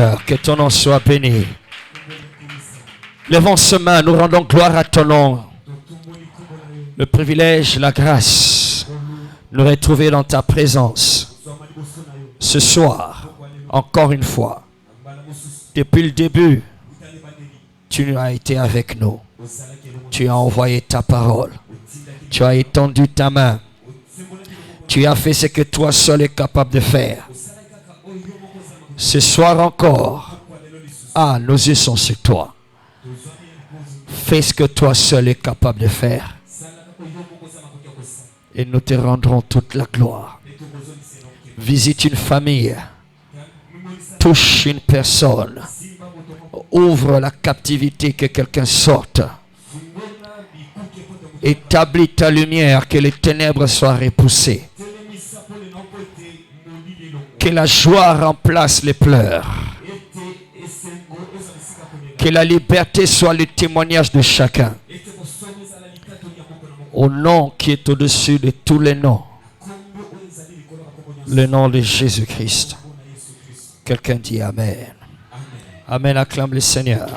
Seigneur, que ton nom soit béni. Levons ce main, nous rendons gloire à ton nom. Le privilège, la grâce, nous retrouver dans ta présence. Ce soir, encore une fois, depuis le début, tu as été avec nous. Tu as envoyé ta parole. Tu as étendu ta main. Tu as fait ce que toi seul es capable de faire. Ce soir encore, nos yeux sont sur toi. Fais ce que toi seul es capable de faire. Et nous te rendrons toute la gloire. Visite une famille. Touche une personne. Ouvre la captivité, que quelqu'un sorte. Établis ta lumière, que les ténèbres soient repoussées. Que la joie remplace les pleurs. Que la liberté soit le témoignage de chacun. Au nom qui est au-dessus de tous les noms. Le nom de Jésus-Christ. Quelqu'un dit Amen. Amen, acclame le Seigneur.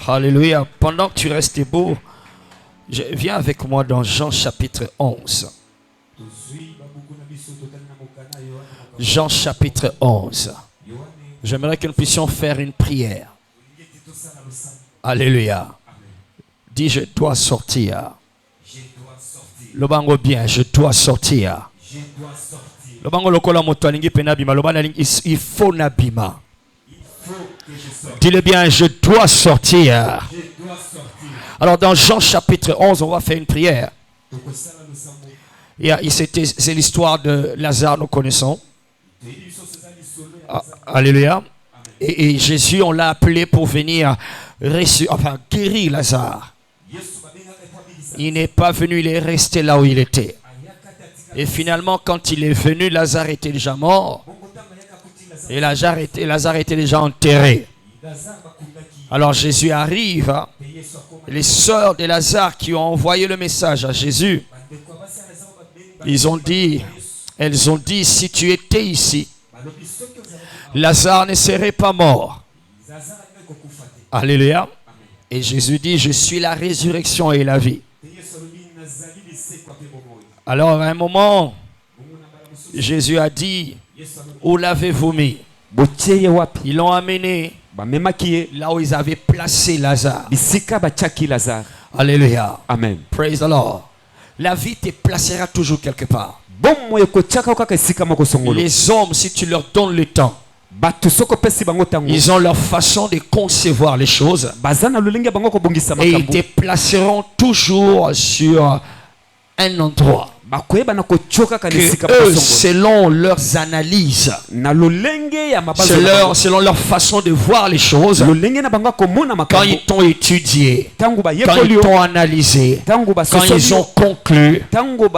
Alléluia. Pendant que tu restes debout, viens avec moi dans Jean chapitre 11. Jean chapitre 11. J'aimerais que nous puissions faire une prière. Alléluia. Dis, je dois sortir. Le bango bien, je dois sortir. Le bango lokola moto alingi penabima, le bango il faut nabima. Dis-le bien, je dois sortir. Alors dans Jean chapitre 11, on va faire une prière. C'est l'histoire de Lazare, nous connaissons. Alléluia. Et Jésus, on l'a appelé pour venir guérir Lazare. Il n'est pas venu, il est resté là où il était. Et finalement, quand il est venu, Lazare était déjà mort. Et Lazare était déjà enterré. Alors Jésus arrive. Les sœurs de Lazare qui ont envoyé le message à Jésus, elles ont dit, si tu étais ici, Lazare ne serait pas mort. Alléluia. Et Jésus dit, je suis la résurrection et la vie. Alors à un moment, Jésus a dit, où l'avez-vous mis? Ils l'ont amené là où ils avaient placé Lazare. Alléluia. Amen. Praise the Lord. La vie te placera toujours quelque part. Les hommes, si tu leur donnes le temps, ils ont leur façon de concevoir les choses. Et ils te placeront toujours sur un endroit. Que eux, selon leurs analyses, selon leur façon de voir les choses, quand ils t'ont étudié, quand ils t'ont analysé, quand ils ont conclu,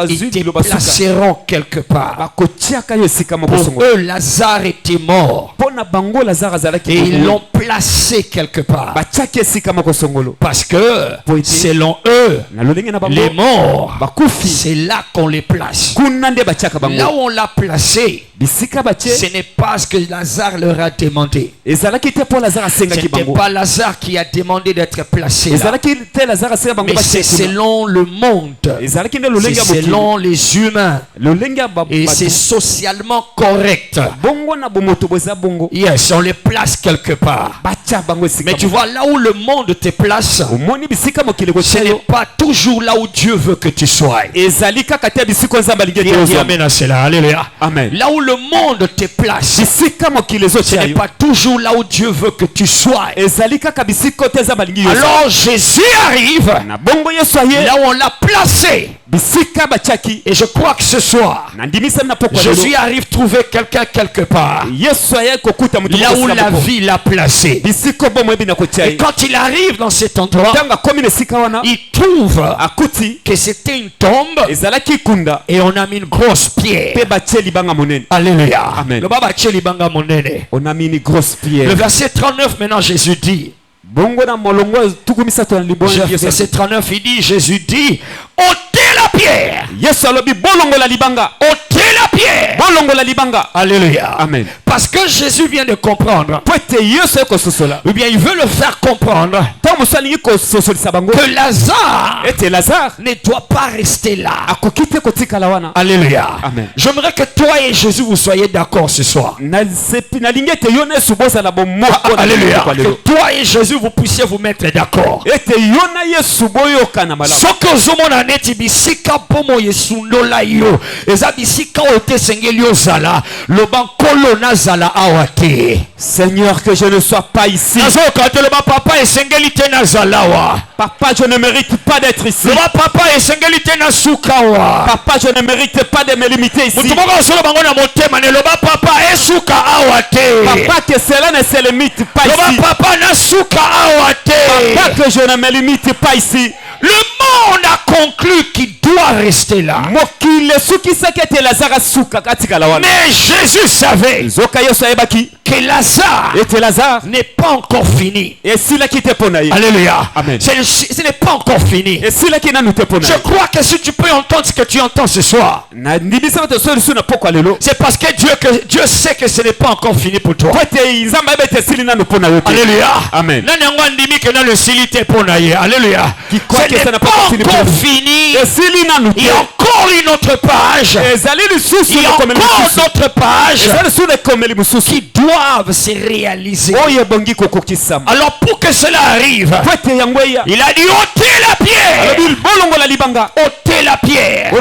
ils te placeront quelque part. Pour eux, Lazare était mort. Et ils l'ont placé quelque part. Parce que, selon eux, les morts, c'est là qu'on les place. Là où on l'a placé, ce n'est pas ce que Lazare leur a demandé. Ce n'était pas Lazare qui a demandé d'être placé là. Mais c'est selon le monde. C'est selon les humains. Et c'est socialement correct. Yes, on les place quelque part. Mais tu vois, là où le monde te place, ce n'est pas toujours là où Dieu veut que tu sois. Alléluia. Amen. Là où le monde te place, ce n'est pas toujours là où Dieu veut que tu sois. Alors Jésus arrive là où on l'a placé. Et je crois que ce soir, Jésus arrive trouver quelqu'un quelque part. Là où la vie l'a placé. Et quand il arrive dans cet endroit, il trouve que c'était une tombe. Et on a mis une grosse pierre. Alléluia. Amen. On a mis une grosse pierre. Le verset 39 maintenant, Jésus dit. Verset 39, il dit, Jésus dit, ôtez la pierre. Yesu alobi bolongola libanga. Ôtez la pierre. Bolongola libanga. Alléluia. Amen. Parce que Jésus vient de comprendre. Ou bien il veut le faire comprendre que Lazare ne doit pas rester là. Alléluia. Amen. J'aimerais que toi et Jésus vous soyez d'accord ce soir. Alléluia. Que toi et Jésus vous puissiez vous mettre d'accord. Seigneur, que je ne sois pas ici. Papa, je ne mérite pas d'être ici. Papa, je ne mérite pas de me limiter ici. Papa, que cela ne se limite pas ici. Papa, que je ne me limite pas ici. Le monde a conclu qu'il doit rester là. Mais Jésus savait que Lazare n'est pas encore fini. Alléluia. Amen. Ce n'est pas encore fini. Je crois que si tu peux entendre ce que tu entends ce soir, c'est parce que Dieu sait que ce n'est pas encore fini pour toi. Alléluia. Amen. Alléluia. Ce n'est pas encore fini. Il y a encore une autre page. Il y a encore d'autres pages qui doivent se réaliser. Alors pour que cela arrive, il a dit ôtez la pierre. Ôtez la pierre.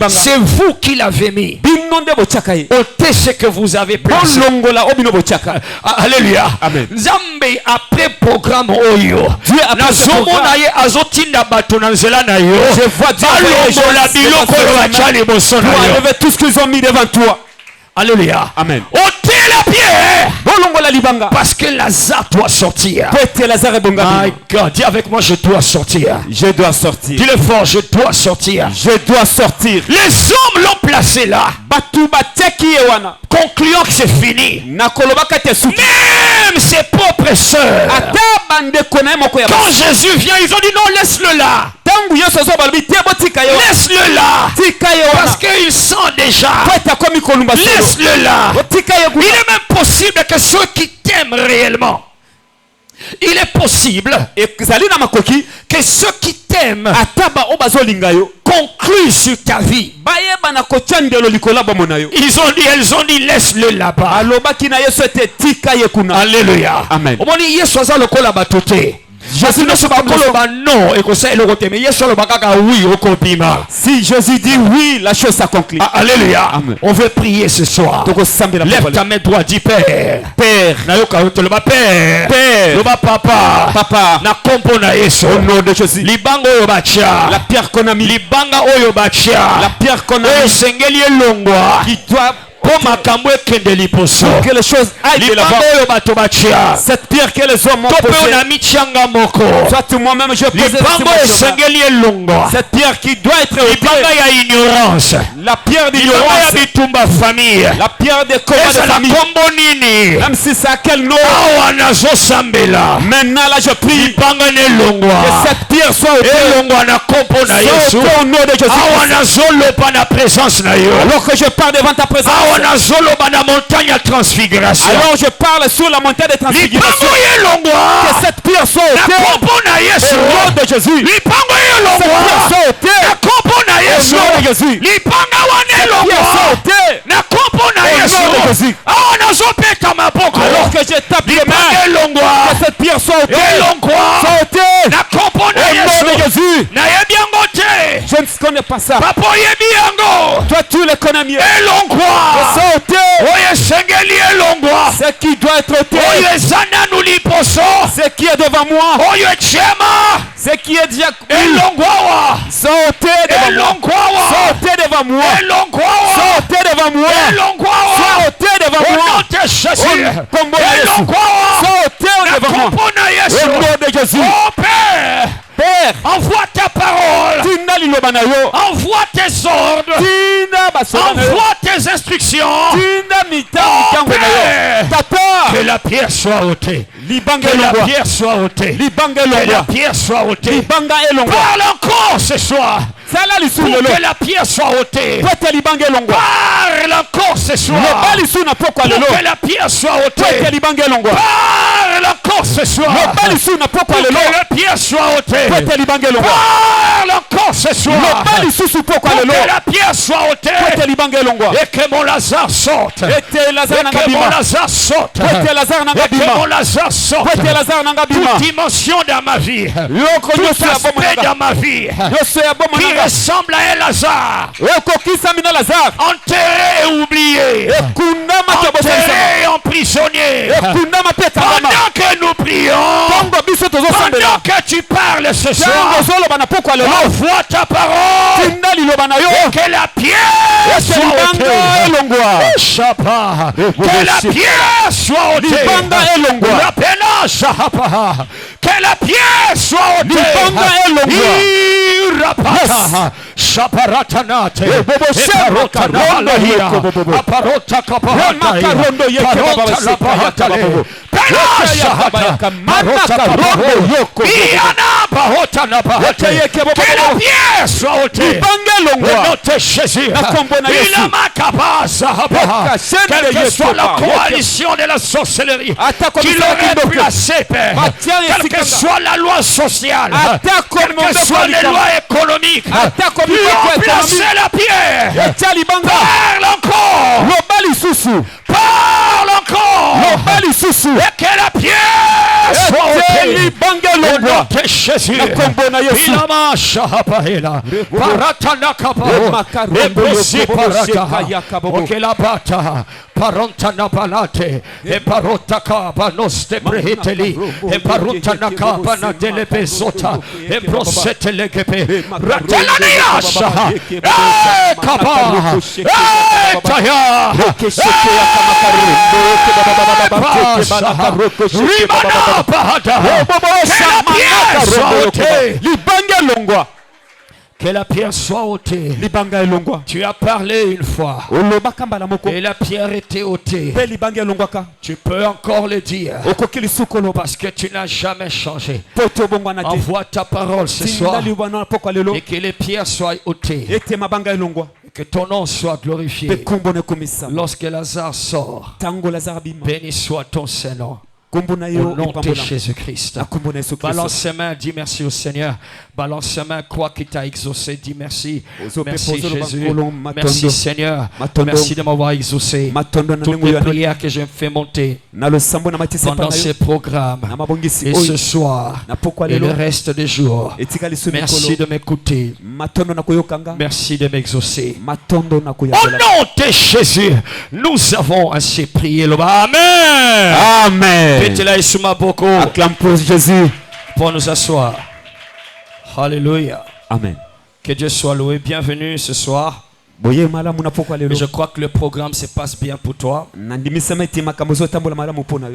C'est vous qui l'avez mis. Ôtez ce que vous avez placé. Alléluia. Nzambe après programme oyo. Je vois Dieu enlever tout ce qu'ils ont mis devant toi. Alléluia. Amen. Ôtez la pierre. Parce que Lazare doit sortir. My God, dis avec moi, je dois sortir. Je dois sortir. Dis-le fort, je dois sortir. Je dois sortir. Les hommes l'ont placé là, concluant que c'est fini. Même ses propres sœurs, quand Jésus vient, ils ont dit non, laisse-le là. Laisse-le là. Parce qu'il sent déjà. Laisse-le là. Il est même possible que ceux qui t'aiment réellement, il est possible que ceux qui t'aiment concluent sur ta vie. Elles ont dit laisse-le là-bas. Alléluia. Amen. Si Jésus dit oui, la chose s'accomplit. Alléluia. Amen. On veut prier ce soir. Lève ta main droite, dis Père. Père. Père. Papa. Papa. Au nom de Jésus. La pierre qu'on a mis. La pierre qu'on a mis. Qui doit que les choses aillent de l'avant. Cette pierre que les hommes ont posée. Soit moi-même je pose cette pierre qui doit être ignorance. La pierre d'ignorance. La pierre de combat de famille. Même si c'est à quel nom. Maintenant là je prie que cette pierre soit ôtée au nom de Jésus. Alors que je pars devant ta présence. Alors je parle sur la montagne de transfiguration. Que cette pierre soit ôtée au nom de Jésus. Cette pierre soit ôtée au nom de Jésus. Cette pierre soit ôtée au nom de Jésus. Alors que je tape les mains, que cette pierre soit ôtée au nom de Jésus. Je ne connais pas ça. Toi tu le connais mieux. Ce qui doit être ôté. Ce qui est devant moi. Ce qui est déjà sauté devant moi. Sauté devant moi. Sauté devant moi. Sauté devant moi. Sauté devant moi. Au nom de Jésus. Père, envoie ta parole. Envoie tes ordres. Envoie tes instructions. Que la pierre soit ôtée. Que la pierre soit ôtée. Que la pierre soit ôtée. Parle encore ce soir. que la pierre soit ôtée. Parle encore ce soir. Pour que la pierre soit ôtée. Parle encore ce soir. Pour que la pierre soit ôtée. Parle encore ce soir. Pour que la pierre soit ôtée. Et que mon Lazare sorte. Et que mon Lazare sorte. Et que mon Lazare sorte. Toute dimension dans ma vie. Tout aspect dans ma vie. Qui ressemble à un Lazare. Enterré et oublié. Enterré et emprisonné. Pendant que nous prions, pendant que tu parles ce soir, envoie ta parole et que la pierre soit ôtée. Que la pierre soit ôtée. Que la pierre soit ôtée. Shaparatanate, que la pierre soit ôtée. Notre Jésus, quelle que soit la coalition de la sorcellerie qui l'aurait placé, Père, quelle que soit la loi sociale, quelle que soit les lois économiques, qui ont placé la pierre. Parle encore. Parle encore. Et que la pierre soit ôtée. Au nom de Jésus. Parantana balate e parotaka banos de brehiteli e parutana kapana dele pesota e prosetele kepe ratelania shaha e kapa e taya rimana bahada que la pierre soit ôtée. Tu as parlé une fois. Et la pierre était ôtée. Tu peux encore le dire. Parce que tu n'as jamais changé. Envoie ta parole ce soir. Et que les pierres soient ôtées. Et que ton nom soit glorifié. Lorsque Lazare sort, béni soit ton Seigneur. Au nom de Jésus-Christ. Balance ses mains, dis merci au Seigneur. Balance ses mains, crois qu'il t'a exaucé, dis merci. Merci Jésus. Merci Seigneur. Merci de m'avoir exaucé. Toutes les prières que j'ai fait monter pendant ces programmes et ce soir et le reste des jours. Merci de m'écouter. Merci de m'exaucer. Au nom de Jésus, nous avons ainsi prié. Amen. Amen. Acclame pour Jésus. Pour nous asseoir. Alléluia. Amen. Que Dieu soit loué. Bienvenue ce soir. Et je crois que le programme se passe bien pour toi.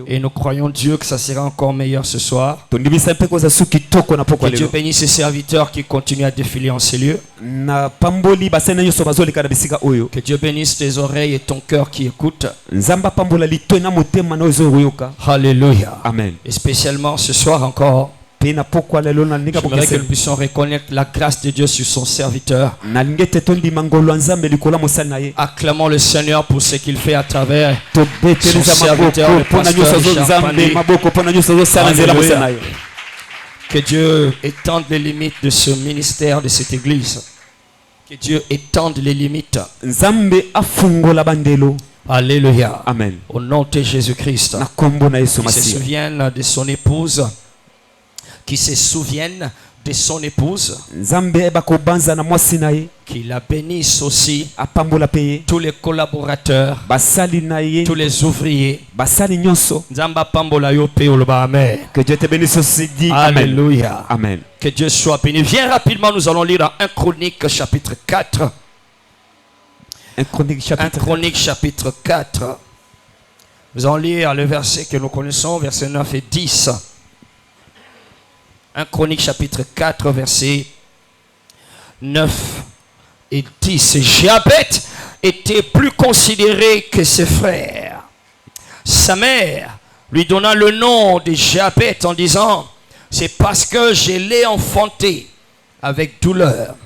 Et nous croyons Dieu que ça sera encore meilleur ce soir. Que Dieu bénisse ses serviteurs qui continuent à défiler en ces lieux. Que Dieu bénisse tes oreilles et ton cœur qui écoutent. Alléluia. Amen. Et spécialement ce soir encore, j'aimerais que nous puissions reconnaître la grâce de Dieu sur son serviteur. Acclamons le Seigneur pour ce qu'il fait à travers son serviteur, le pasteur Jean-Pandi. Que Dieu étende les limites de ce ministère, de cette église. Que Dieu étende les limites. Alléluia. Amen. Au nom de Jésus-Christ. Qui se souviennent de son épouse. Qui se souviennent de son épouse, qui la bénisse aussi, tous les collaborateurs, tous les ouvriers. Que Dieu te bénisse aussi, dit Alléluia. Amen. Que Dieu soit béni. Viens rapidement, nous allons lire 1 Chronique chapitre 4. 1 Chronique chapitre 4. Nous allons lire le verset que nous connaissons, versets 9 et 10. 1 Chronique chapitre 4 versets 9 et 10. Jabet était plus considéré que ses frères. Sa mère lui donna le nom de Jabet en disant: c'est parce que je l'ai enfanté avec douleur.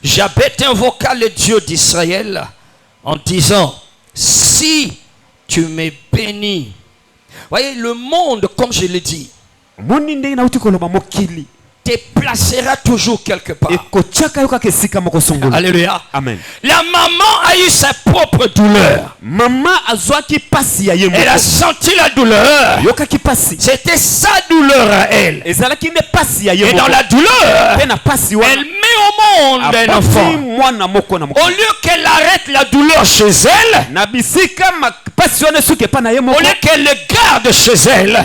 Jabet invoqua le Dieu d'Israël en disant, si tu m'es béni. Voyez, le monde, comme je l'ai dit, te placera toujours quelque part. Alléluia. Amen. La maman a eu sa propre douleur. Elle a senti la douleur. C'était sa douleur à elle. Et dans la douleur, elle met au monde un enfant. Au lieu qu'elle arrête la douleur chez elle, au lieu qu'elle le garde chez elle,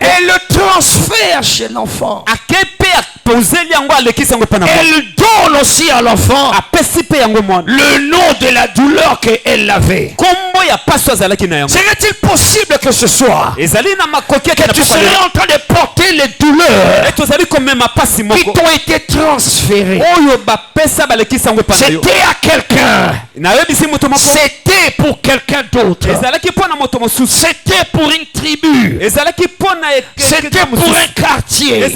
elle le transfère chez l'enfant. Elle donne aussi à l'enfant le nom de la douleur qu'elle avait. Serait-il possible que ce soir que tu serais en train de porter les douleurs qui t'ont été transférées? C'était à quelqu'un. C'était pour quelqu'un d'autre. C'était pour une tribu. C'était pour un quartier.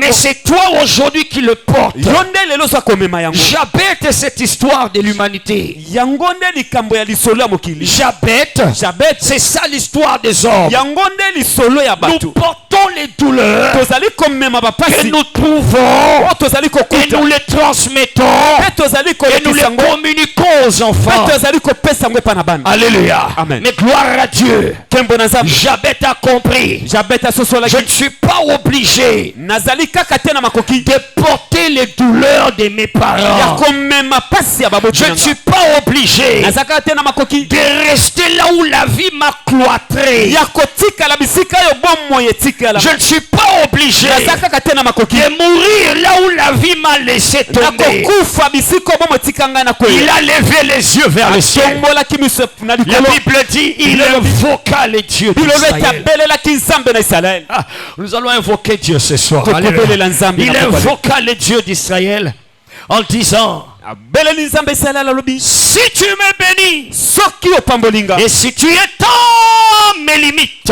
Mais c'est toi aujourd'hui qui le portes. Jabet est cette histoire de l'humanité. Jabet, c'est ça l'histoire des hommes. Nous portons les douleurs que nous trouvons et nous les transmettons et nous les communiquons aux enfants. Alléluia. Amen. Mais gloire à Dieu. Jabet a compris. Je ne suis pas obligé de porter les douleurs de mes parents. Je ne suis pas obligé de rester là où la vie m'a cloîtré. Je ne suis pas obligé de mourir là où la vie m'a laissé tomber. Il a levé les yeux vers le ciel. La Bible dit, il invoqua les dieux d'Israël. Nous allons invoquer Dieu ce soir. Il invoqua les dieux d'Israël en disant, si tu me bénis et si tu étends mes limites,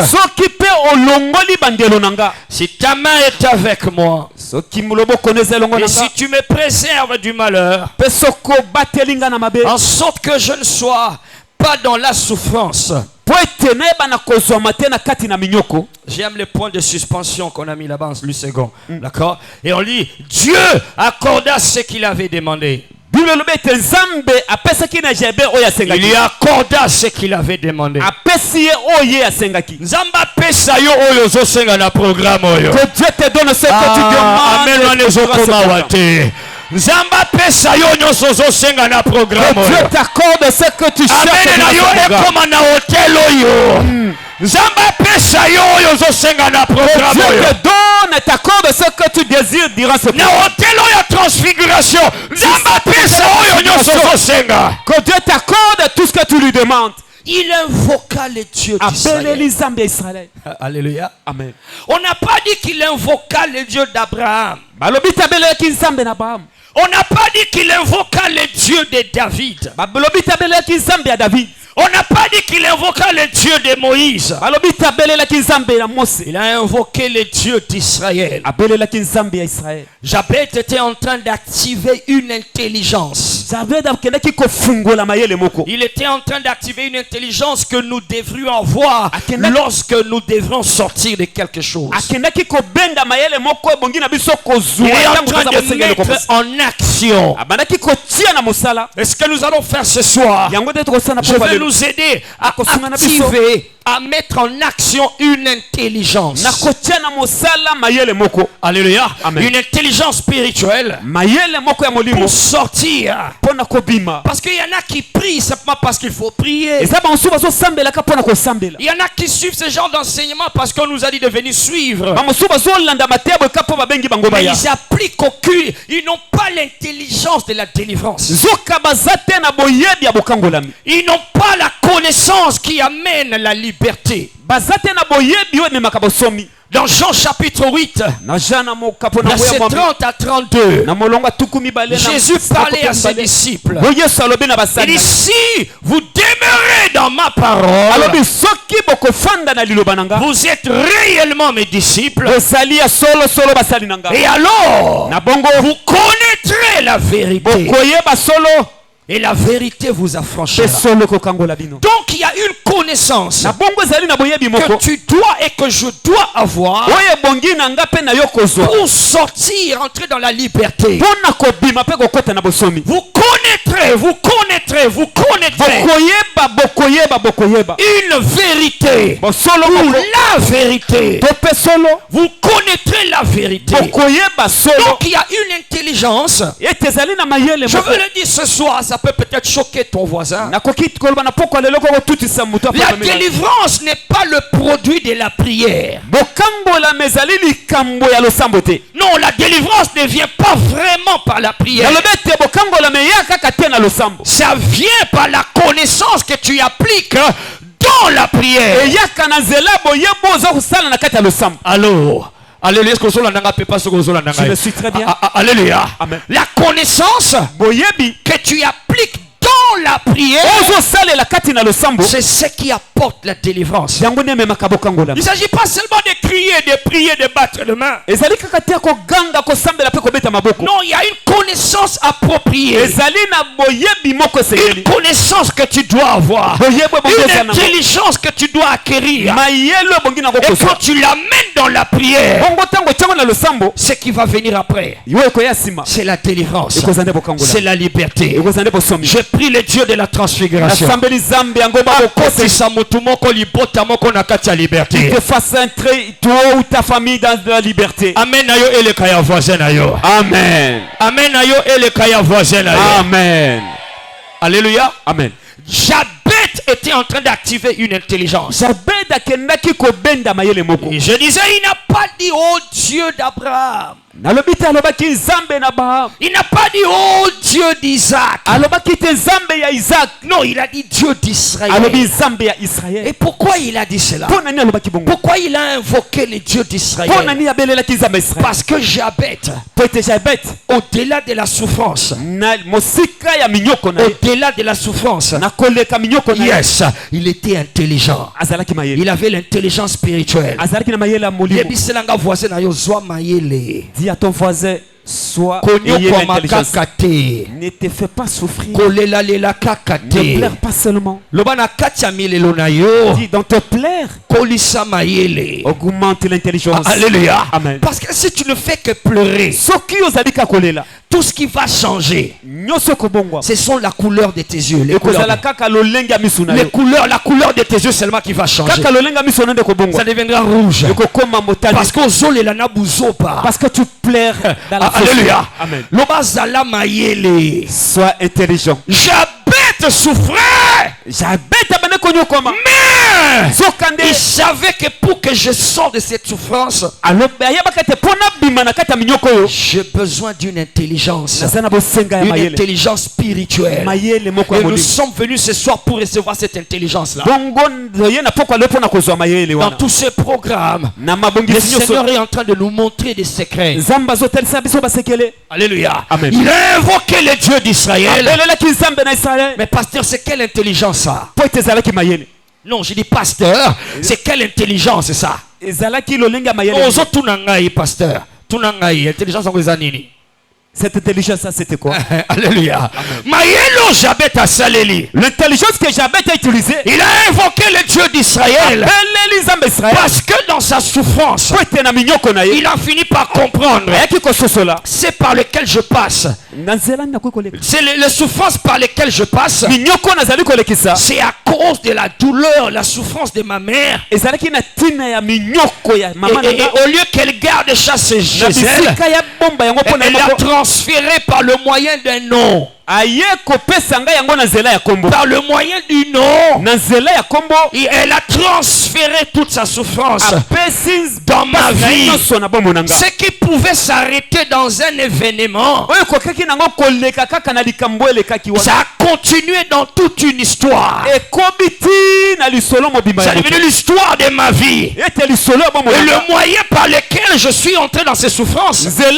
si ta main est avec moi et si tu me préserves du malheur, en sorte que je ne sois pas dans la souffrance. J'aime les points de suspension qu'on a mis là-bas en plus second. D'accord? Et on lit, Dieu accorda ce qu'il avait demandé. Il lui accorda ce qu'il avait demandé. Que Dieu te donne ce que tu demandes. Nzamba pesa yo nyonso zosenga na programme. Dieu t'accorde ce que tu cherches. Amen. Yo ekoma na hotel oyo. Nzamba pesa yo zosenga na programme. Dieu te donne, t'accorde ce que tu désires durant ce programme. Na hotel oyo transfiguration. Nzamba pesa yo nyonso zosenga. Que Dieu t'accorde tout ce que tu lui demandes. Il invoqua les dieux d'Israël. Alléluia. Amen. On n'a pas dit qu'il invoqua les dieux d'Abraham. On n'a pas dit qu'il invoqua les dieux de David. On n'a pas dit qu'il invoqua les dieux de Moïse. Il a invoqué les dieux d'Israël. Jabet était en train d'activer une intelligence. Il était en train d'activer une intelligence que nous devrions avoir lorsque nous devrons sortir de quelque chose. Il est en train de mettre en action. Est-ce que nous allons faire ce soir? Je vais nous aider à activer, à mettre en action une intelligence. Alléluia. Amen. Une intelligence spirituelle pour sortir. Parce qu'il y en a qui prient simplement parce qu'il faut prier. Il y en a qui suivent ce genre d'enseignement parce qu'on nous a dit de venir suivre. Mais ils appliquent aucune. Ils n'ont pas l'intelligence de la délivrance. Ils n'ont pas la connaissance qui amène la liberté. Dans Jean chapitre 8, verset 30 à 32, Jésus parlait à ses disciples. Il dit, si vous demeurez dans ma parole, vous êtes réellement mes disciples. Et alors, vous connaîtrez la vérité. Et la vérité vous affranchira. Donc il y a une connaissance que tu dois et que je dois avoir pour sortir, entrer dans la liberté. Vous connaîtrez une vérité ou la vérité. Vous connaîtrez la vérité. Donc il y a une intelligence. Je veux le dire ce soir, ça peut peut-être choquer ton voisin. La délivrance n'est pas le produit de la prière. Non, la délivrance ne vient pas vraiment par la prière. Ça vient par la connaissance que tu appliques dans la prière. Alors, alléluia. Je le suis très bien. Alléluia. Amen. La connaissance que tu appliques dans la prière, c'est ce qui apporte la délivrance. Il ne s'agit pas seulement de crier, de prier, de battre les mains. Non, il y a une connaissance appropriée. Une connaissance que tu dois avoir. Une intelligence que tu dois acquérir. Et quand tu l'amènes dans la prière, ce qui va venir après, c'est la délivrance. C'est la liberté. Je prie le Dieu de la transfiguration. Il te fasse entrer toi ou ta famille dans la liberté. Amen. Amen. Amen. Alléluia. Amen. Jabet était en train d'activer une intelligence. Et je disais, il n'a pas dit oh Dieu d'Abraham. Il n'a pas dit oh Dieu d'Isaac. Non, il a dit Dieu d'Israël. Et pourquoi il a dit cela? Pourquoi il a invoqué le Dieu d'Israël? Parce que Jabet, au-delà de la souffrance, au-delà de la souffrance, yes, il était intelligent. Il avait l'intelligence spirituelle. Dis à ton voisin, sois l'intelligence. Ne te fais pas souffrir. Ne pleure pas seulement. Dis dans te plaire. Augmente l'intelligence. Alléluia. Amen. Parce que si tu ne fais que pleurer, tout ce qui va changer, ce sont la couleur de tes yeux. La couleur de tes yeux seulement qui va changer. Ça deviendra rouge. Parce que tu pleures dans la alléluia. Amen. Sois intelligent. Jabet souffrait. Mais il savait que pour que je sorte de cette souffrance, j'ai besoin d'une intelligence. Une intelligence spirituelle. Et nous sommes venus ce soir pour recevoir cette intelligence-là. Dans tous ces programmes, le Seigneur est en train de nous montrer des secrets. Alléluia. Amen. Il a invoqué le Dieu d'Israël. Mais pasteur, c'est quelle intelligence ça? Non, je dis pasteur, c'est quelle intelligence ça? Pasteur. Cette intelligence, ça c'était quoi? Alléluia. L'intelligence que Jabet a utilisée, il a invoqué le Dieu d'Israël. Parce que dans sa souffrance, il a fini par comprendre. C'est par lequel je passe. C'est les souffrances par lesquelles je passe. C'est à cause de la douleur, la souffrance de ma mère. Et au lieu qu'elle garde chasse Gisèle, elle l'a transféré par le moyen d'un nom. Par le moyen du nom, et elle a transféré toute sa souffrance dans ma vie. Ce qui pouvait s'arrêter dans un événement, ça a continué dans toute une histoire. Ça est devenu l'histoire de ma vie. Et le moyen par lequel je suis entré dans ces souffrances, c'est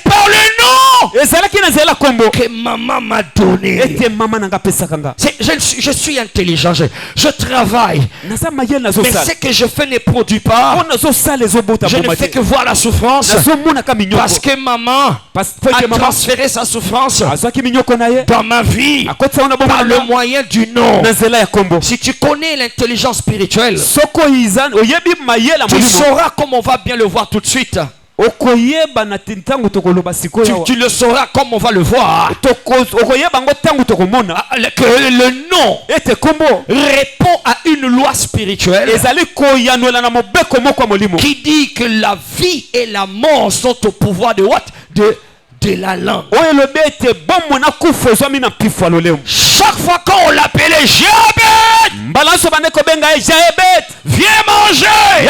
par le nom que maman m'a donné. Je suis intelligent, je travaille, mais ce que je fais ne produit pas. Je ne fais que voir la souffrance parce que maman a transféré sa souffrance dans ma vie par le moyen du nom. Si tu connais l'intelligence spirituelle, tu sauras comme on va bien le voir tout de suite. Tu le sauras comme on va le voir. Que le nom répond à une loi spirituelle qui dit que la vie et la mort sont au pouvoir de what? De la langue. Chaque fois qu'on l'appelait Jabet, viens manger.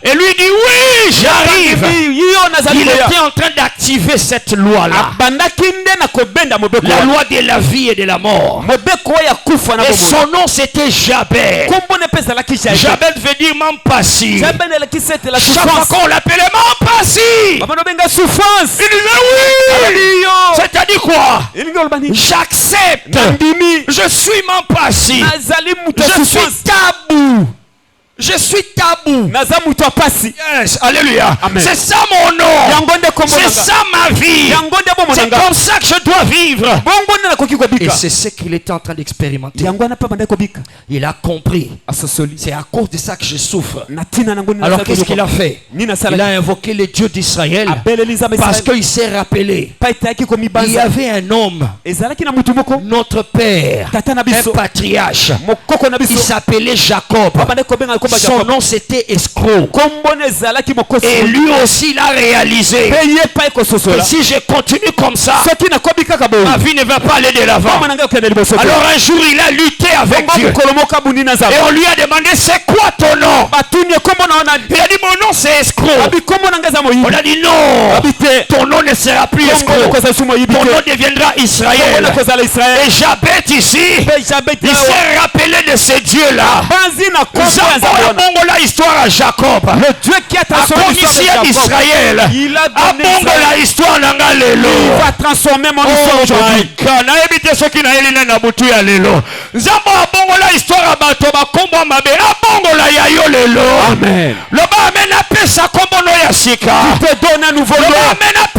Et lui dit oui, j'arrive. Il était en train d'activer cette loi-là. La loi de la vie et de la mort. Et son nom c'était Jabet. Jabet veut dire Mampassi. Chaque fois qu'on l'appelait Mampassi, il disait oui. C'est-à-dire quoi? J'accepte. Je suis Mampassi. Je suis tabou. Je suis tabou. Yes, alléluia. C'est ça mon nom. C'est ça ma vie. C'est comme ça que je dois vivre. Et c'est ce qu'il était en train d'expérimenter. Il a compris. C'est à cause de ça que je souffre. Alors qu'est-ce qu'il a fait? Il a invoqué le Dieu d'Israël parce qu'il s'est rappelé. Il y avait un homme, notre père, un patriarche. Il s'appelait Jacob. Son nom c'était escroc. Et lui aussi il a réalisé que si je continue comme ça, ma vie ne va pas aller de l'avant. Alors un jour il a lutté avec Dieu. Et on lui a demandé c'est quoi ton nom? Il a dit mon nom c'est escroc. On a dit non, ton nom ne sera plus escroc. Ton nom deviendra Israël. Et Jabet ici, il s'est rappelé de ce Dieu là. La histoire à Jacob, le Dieu qui a transformé Israël, il a donné la histoire. Il va transformer mon histoire aujourd'hui. Amen. Tu te donnes un nouveau nom. Tu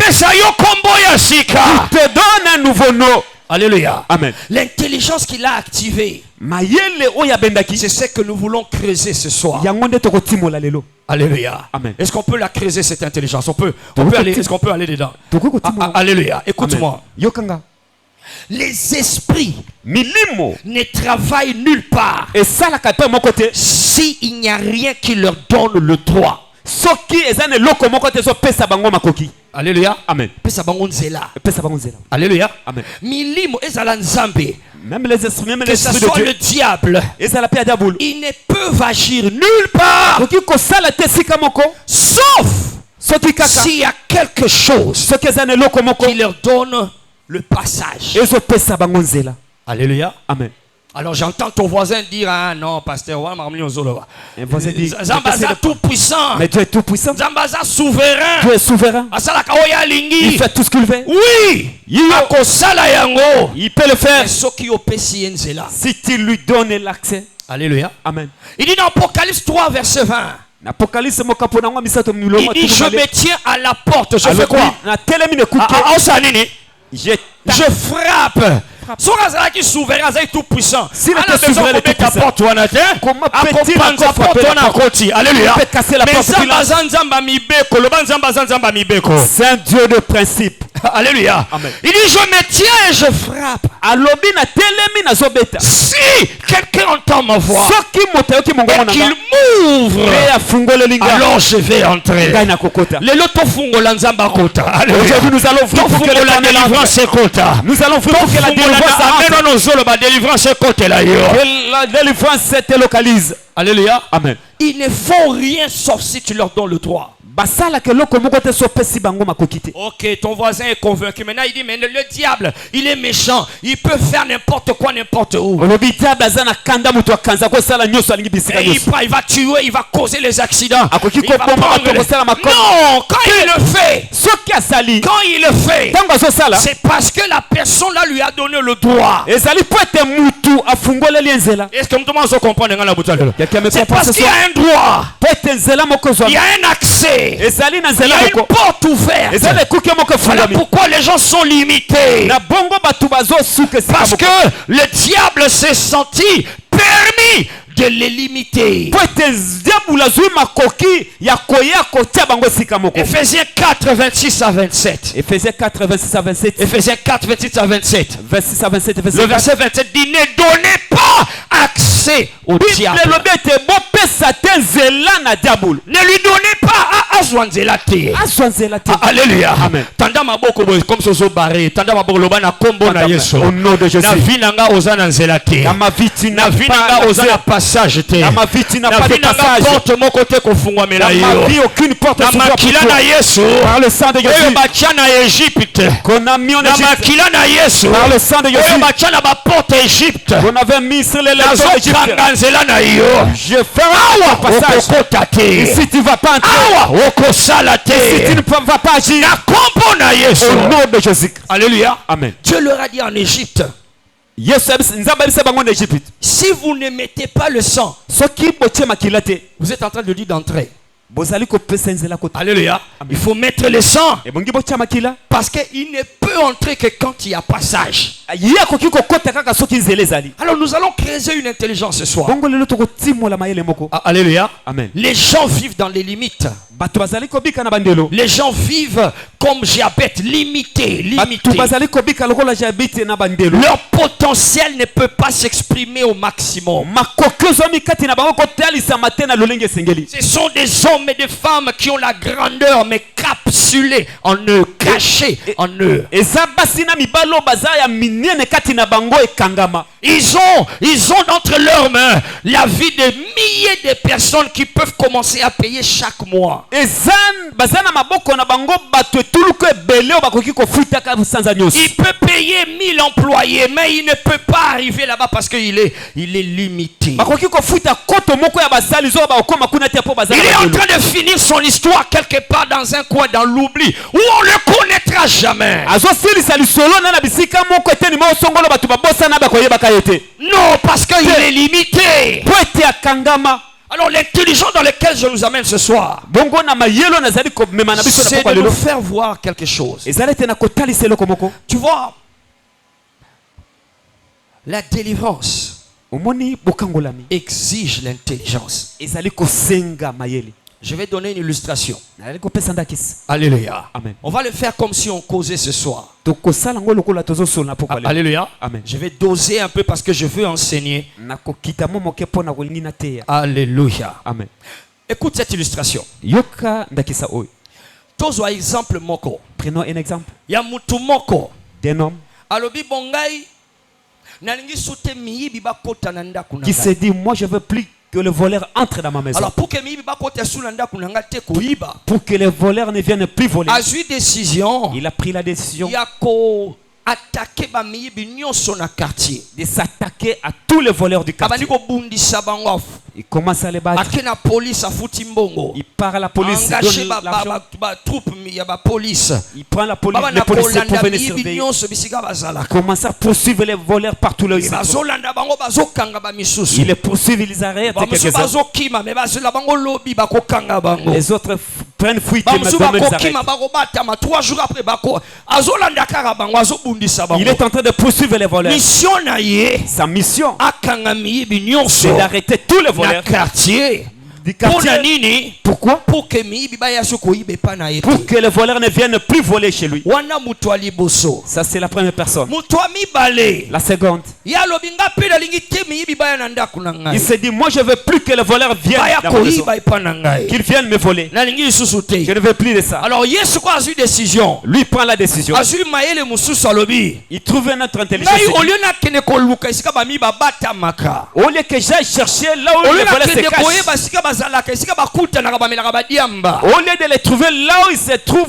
te donnes un nouveau nom. Alléluia. Amen. L'intelligence qu'il a activée, c'est ce que nous voulons creuser ce soir. Alléluia. Amen. Est-ce qu'on peut la creuser cette intelligence? Est-ce qu'on peut aller dedans? Alléluia. Écoute-moi. Les esprits ne travaillent nulle part s'il n'y a rien qui leur donne le droit. Alléluia. Amen. Alléluia. Amen. Milimo ezala nzambe. Même les esprits, que ce soit le diable, ils ne peuvent agir nulle part, sauf s'il y a quelque chose qui leur donne le passage. Alléluia. Amen. Alors j'entends ton voisin dire ah non pasteur voisin dit Zambaza tout puissant. Mais Dieu est tout puissant. Zambaza souverain. Dieu est souverain. Il fait tout ce qu'il veut. Oui. Il peut le faire. Si tu lui donnes l'accès. Alléluia. Amen. Il dit dans Apocalypse 3 verset 20. Il dit je me tiens à la porte. Je fais quoi? Je frappe. Qui souverain, tout puissant. Si il était souverain, comment peut-il Alléluia. C'est un Dieu de principe. Alléluia. Amen. Il dit je me tiens et je frappe. Si quelqu'un entend ma voix et qu'il m'ouvre, alors je vais entrer. Aujourd'hui nous allons voir que la délivrance est kota. Nous allons voir que la délivrance se localise. Alléluia. Amen. Ils ne font rien sauf si tu leur donnes le droit. Ok, ton voisin est convaincu. Maintenant, il dit, mais le diable, il est méchant. Il peut faire n'importe quoi, n'importe où. Et il va tuer, il va causer les accidents. Non, quand il le fait, c'est parce que la personne là lui a donné le droit. Est-ce que vous comprenez? C'est parce qu'il y a un droit. Il y a un accès. Il y a une porte ouverte. Voilà pourquoi les gens sont limités. Parce que le diable s'est senti permis de les limiter. Ephésiens 4, 26 à 27. Ephésiens 4, 26 à 27. Ephésiens 4, 26 à 27. 26 à 27. Le verset 27 dit, ne donnez pas accès au diable. Ne lui donnez pas à Zwanzelate. Alléluia. Amen. Tanda maboko comme soso barré. Tanda maboko loba na kombo na Yesu. Au nom de Jésus. Na vinanga ozana nzelate. Na ma vie tu n'as pas ozana passage te. Na ma vie tu n'as pas de passage. Porte mon côté kofungwa mela yo. Na ma vie aucune porte ne s'ouvre pour toi. Na Yesu. Par le sang de Jésus. Oyo bachana Égypte. Qu'on a mis en Égypte. Na makila na Yesu. Par le sang de Jésus. Oyo bachana ba porte Égypte. Qu'on avait mis sur les lèvres d'Égypte. Je ferai un passage. Si tu ne vas pas entrer, si tu ne vas pas agir, au nom de Jésus. Alléluia. Amen. Dieu leur a dit en Égypte, si vous ne mettez pas le sang, vous êtes en train de dire d'entrer. Alléluia. Il faut mettre le sang. Parce qu'il ne peut entrer que quand il y a passage. Alors nous allons créer une intelligence ce soir. Alléluia. Amen. Les gens vivent dans les limites. Les gens vivent comme diabète, limité. Leur potentiel ne peut pas s'exprimer au maximum. Ce sont des hommes et des femmes qui ont la grandeur mais capsulée en eux, cachée en eux. Ils ont entre leurs mains la vie de milliers de personnes qui peuvent commencer à payer chaque mois. Il peut payer 1000 employés, mais il ne peut pas arriver là-bas parce qu'il est limité. Il est en train de finir son histoire quelque part dans un coin, dans l'oubli, où on ne le connaîtra jamais. Non, parce qu'il est limité. Alors l'intelligence dans laquelle je nous amène ce soir, c'est de nous faire voir quelque chose. Tu vois, la délivrance exige l'intelligence. Je vais donner une illustration. Alléluia. Amen. On va le faire comme si on causait ce soir. Alléluia. Amen. Je vais doser un peu parce que je veux enseigner. Alléluia. Amen. Écoute cette illustration. Tozo exemple moko. Prenons un exemple. Ya mutu moko. D'un homme Alobi bongai. qui s'est dit, moi je veux plus que le voleur entre dans ma maison. Alors pour que les voleurs ne viennent plus voler, il a pris la décision attaquer de s'attaquer à tous les voleurs du quartier. Il commence à les battre. Il part à la police. Il prend la police, les policiers pour venir surveiller. Il commence à poursuivre les voleurs partout là. Il les poursuit, ils les arrêtent. Les autres prennent fuite. Il est en train de poursuivre les voleurs. Sa mission, c'est d'arrêter tous les voleurs du quartier. Pourquoi? Pour que les voleurs ne viennent plus voler chez lui. Ça c'est la première personne. La seconde, il s'est dit, moi je veux plus que les voleurs viennent dans ma maison, qu'ils viennent me voler. Je ne veux plus de ça. Alors décision. Lui prend la décision. Il trouve une autre intelligence. Au lieu que j'aille chercher là où les voleurs se cachent, Au lieu de les trouver là où ils se trouvent,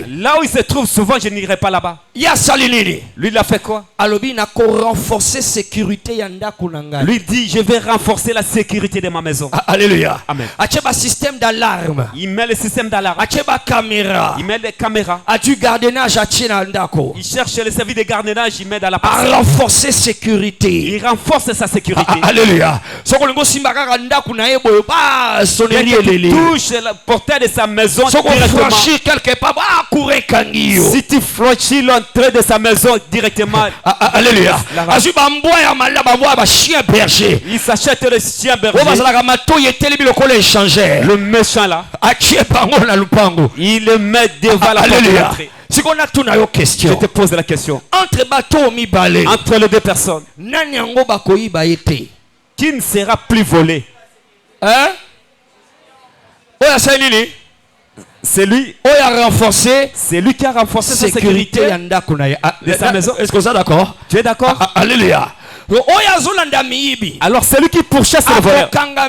là où ils se trouvent souvent, je n'irai pas là-bas. Lui, il a fait quoi? Lui dit, je vais renforcer la sécurité de ma maison. Alléluia. Amen. Système d'alarme. Il met le système d'alarme. Caméra. Il met les caméras. Du gardiennage. Il cherche le service de gardiennage. Il met dans la parcelle. À renforcer sécurité. Il renforce sa sécurité. Alléluia. Touche la portail de sa maison. Quelque part. Si tu franchis l'entrée de sa maison directement. Alléluia. Il s'achète le chien berger. Le méchant là. Il le met devant la porte d'entrée. Si on a tout une question. Je te pose la question. Entre les deux personnes, qui ne sera plus volé? Hein? C'est lui. C'est lui qui a renforcé sa sécurité de sa maison. Est-ce que vous êtes d'accord? Tu es d'accord? Alléluia. Alors celui qui pourchasse les voleurs,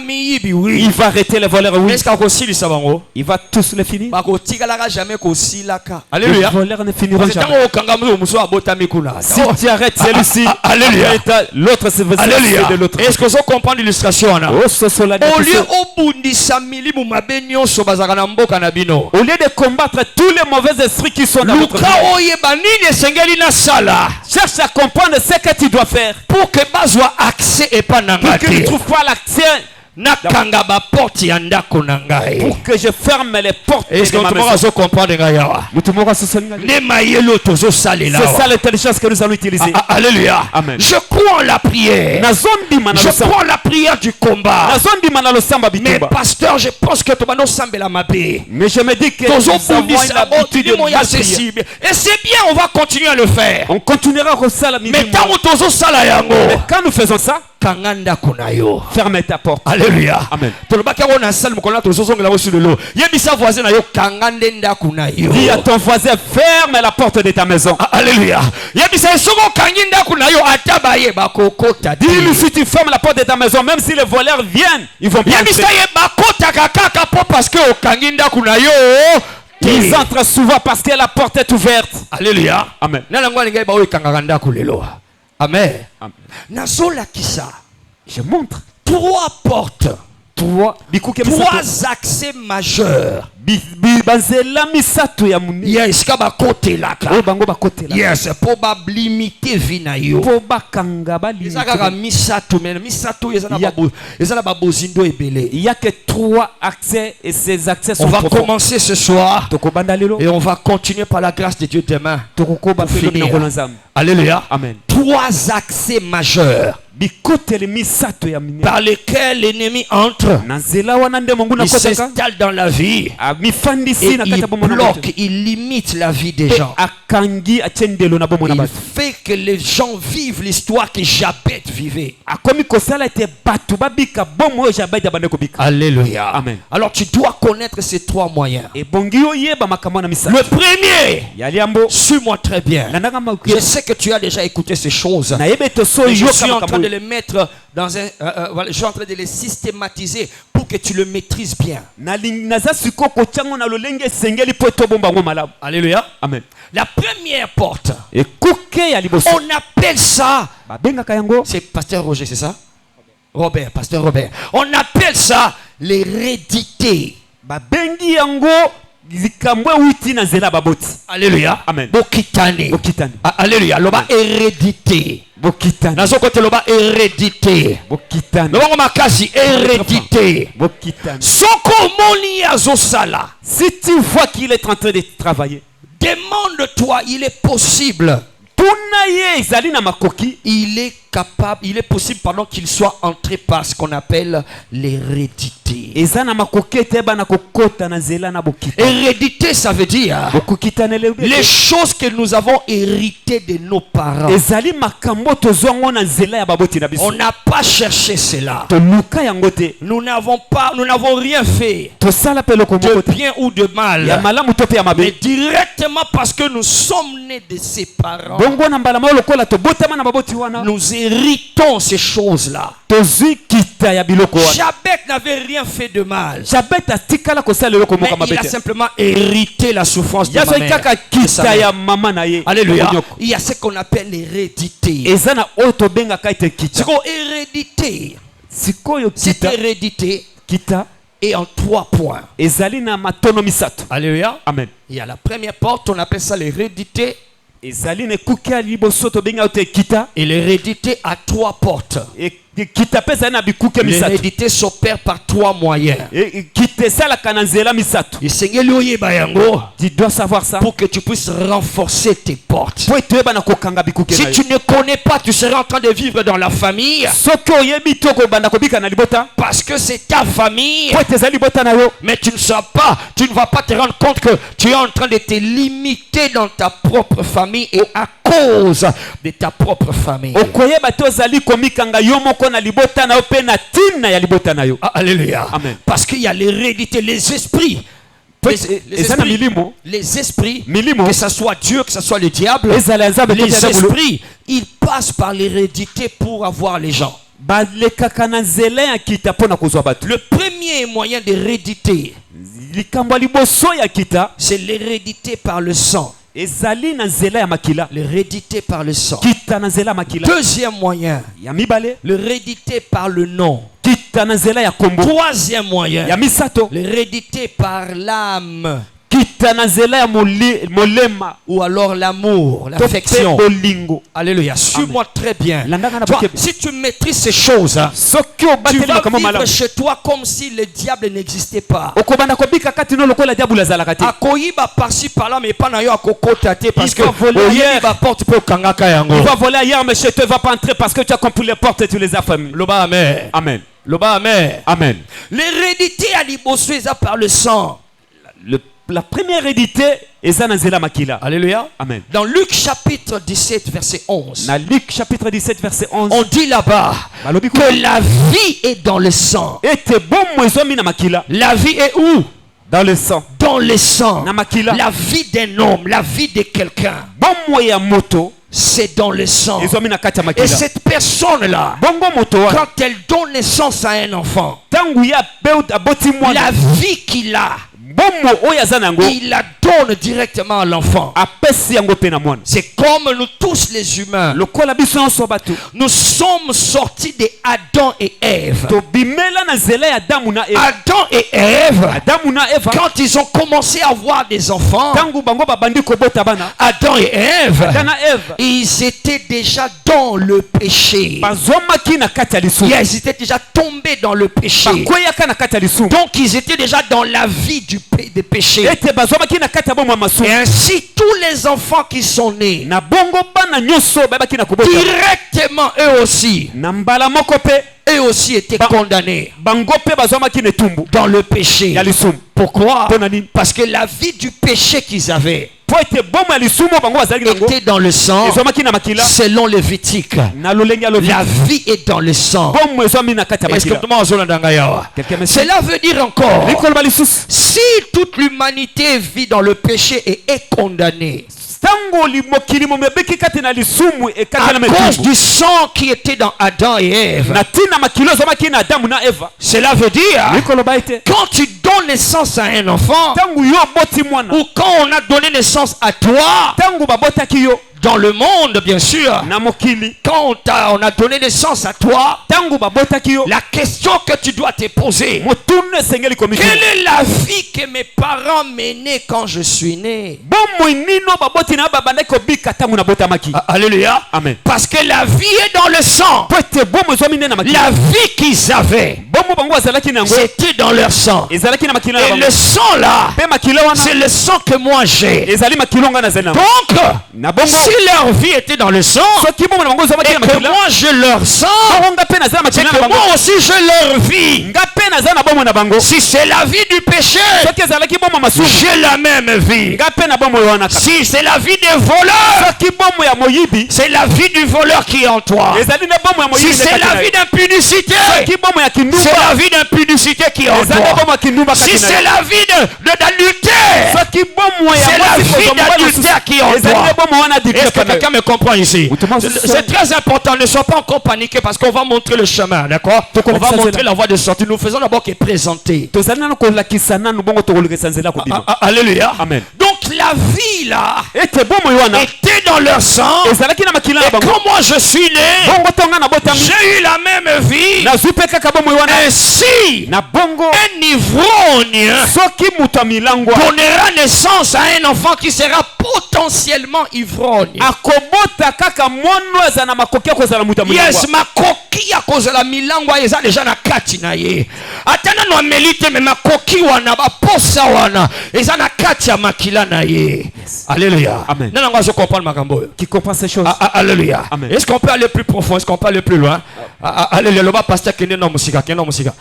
il va arrêter les voleurs, oui. Il va tous les finir. Alléluia. Les voleurs ne finiront jamais. Si tu arrêtes celui-ci, l'autre se va de l'autre. Est-ce que vous comprenez l'illustration? Au lieu de combattre tous les mauvais esprits qui sont dans notre vie, cherche à comprendre ce que tu dois faire pour que bazwa accès et pas pour que tu ne trouves pas l'accès. Pour que je ferme les portes. Est-ce que tu comprends? C'est ça l'intelligence que nous allons utiliser. Alléluia. Amen. Je crois en la prière. Je crois en la prière du combat. Mais pasteur, je pense que tu vas nous sembler la mapé. Mais je me dis que nous avons l'habitude de mal prier. Et c'est bien, on va continuer à le faire. On continuera à faire la mais quand nous faisons ça, ferme ta porte. Alléluia. Amen. Dis à ton voisin, ferme la porte de ta maison. Alléluia. Dis-lui, si tu fermes la porte de ta maison, même si les voleurs viennent, ils vont bien entrer. Ils entrent souvent parce que la porte est ouverte. Alléluia. Amen. Amen. Je montre 3 portes. 3 accès majeurs. Yes, yes, pour limiter vinayo. Il y a que 3 accès et ces accès sont on va commencer ce soir et on va continuer par la grâce de Dieu demain. Alléluia. Amen. 3 accès majeurs par lesquels l'ennemi entre. Il s'installe dans la vie. Et il bloque, il limite la vie des gens. Il fait que les gens vivent l'histoire que Jabez vivait. Alléluia. Amen. Alors tu dois connaître ces 3 moyens. Le premier, suis-moi très bien. Je sais que tu as déjà écouté ces choses. Je suis en train de les mettre dans un je suis en train de les systématiser pour que tu le maîtrises bien. Alléluia. Amen. La première porte, on appelle ça, c'est pasteur Roger, c'est ça? Robert, pasteur Robert. On appelle ça l'hérédité. Alléluia. Amen. Bokitane. Alléluia. Loba hérédité. Bokitane. Nazo kote loba hérédité. Bokitane. Loba makazi hérédité. Bokitane. Soko moni azosala. Si tu vois qu'il est en train de travailler, demande-toi, il est possible. Il est capable, il est possible pendant qu'il soit entré par ce qu'on appelle l'hérédité. Hérédité, ça veut dire les choses que nous avons héritées de nos parents. On n'a pas cherché cela. Nous n'avons rien fait de bien ou de mal. Mais directement parce que nous sommes nés de ses parents, nous héritons ces choses-là. Jabez n'avait rien fait de mal. Mais il a simplement hérité la souffrance de ma mère. Alléluia. Il y a ce qu'on appelle l'hérédité. Cette hérédité est en 3 points. Alléluia. Amen. Il y a la première porte, on appelle ça l'hérédité. Et l'hérédité a 3 portes. L'hérédité s'opère par 3 moyens. Et tu dois savoir ça pour que tu puisses renforcer tes portes. Si tu ne connais pas, tu seras en train de vivre dans la famille. Parce que c'est ta famille. Mais tu ne vas pas te rendre compte que tu es en train de te limiter dans ta propre famille et à cause de ta propre famille. Alléluia. Amen. Parce qu'il y a l'hérédité, les esprits. Les esprits, que ce soit Dieu, que ce soit le diable, les esprits, ils passent par l'hérédité pour avoir les gens. Le premier moyen d'hérédité, c'est l'hérédité par le sang. L'hérédité par le sang. Deuxième moyen, l'hérédité par le nom. Troisième moyen, l'hérédité par l'âme. Ou alors l'amour, l'affection. Alléluia. Suis-moi très bien. Toi, si tu maîtrises ces choses, tu vas vivre chez toi comme si le diable n'existait pas. Il va voler ailleurs, mais chez toi, il ne va pas entrer parce que tu as compris les portes et tu les as fermées. Amen. Amen. Amen. L'hérédité à l'ibossueza par le sang. La première hérédité est Zanazela Makila. Alléluia. Amen. Dans Luc chapitre 17 verset 11. Dans Luc chapitre 17 verset 11. On dit là-bas que la vie est dans le sang. La vie est où? Dans le sang. Dans le sang. La vie d'un homme, la vie de quelqu'un. C'est dans le sang. Et cette personne-là, quand elle donne naissance à un enfant, la vie qu'il a, il la donne directement à l'enfant. C'est comme nous tous les humains. Nous sommes sortis de Adam et Ève. Adam et Ève, quand ils ont commencé à avoir des enfants, Adam et Ève, ils étaient déjà dans le péché. Ils étaient déjà tombés dans le péché. Donc ils étaient déjà dans la vie des péchés. Et ainsi tous les enfants qui sont nés, directement eux aussi étaient condamnés dans le péché. Pourquoi? Parce que la vie du péché qu'ils avaient était dans le sang. Selon Lévitique, la vie est dans le sang. Cela veut dire encore, si toute l'humanité vit dans le péché et est condamnée à cause du sang qui était dans Adam et Ève, cela veut dire quand tu donnes naissance à un enfant, ou quand on a donné naissance à toi, dans le monde, bien sûr, quand on a donné naissance à toi, la question que tu dois te poser, quelle est la vie que mes parents menaient quand je suis né? Alléluia. Amen. Parce que la vie est dans le sang. La vie qu'ils avaient, c'était dans leur sang. Et le sang là, c'est le sang que moi j'ai. Donc, si leur vie était dans le sang, et que moi j'ai leur sang, et que moi aussi j'ai leur vie. Si c'est la vie du péché, j'ai la même vie. Si c'est la vie des voleurs, c'est la vie du voleur qui est en toi. Si c'est la vie d'impudicité, c'est la vie d'impudicité qui est en toi. Si c'est la vie d'adultère, c'est la vie d'adultère qui est en toi. Est-ce que quelqu'un me comprend ici? C'est très important, ne sois pas encore paniqué parce qu'on va montrer le chemin, d'accord? On va montrer la voie de sortie. Nous faisons d'abord qui est présenté. Alléluia. Amen. Donc la vie là était dans leur sang. Et quand moi je suis né, j'ai eu la même vie. Ainsi, un ivrogne donnera naissance à un enfant qui sera potentiellement ivrogne. Yes, makoki ya kozala milangwa eza deja na kati na ye. Atana no melite me makoki wana ba posa wana eza na kati ya makila na ye. Alléluia. Amen. Nana ngwa je comprendre makambo. Qui comprend ces choses. Alléluia. Amen. Est-ce qu'on peut aller plus profond? Est-ce qu'on peut aller plus loin? Alléluia. Le pasteur kende no musika, kende no musika.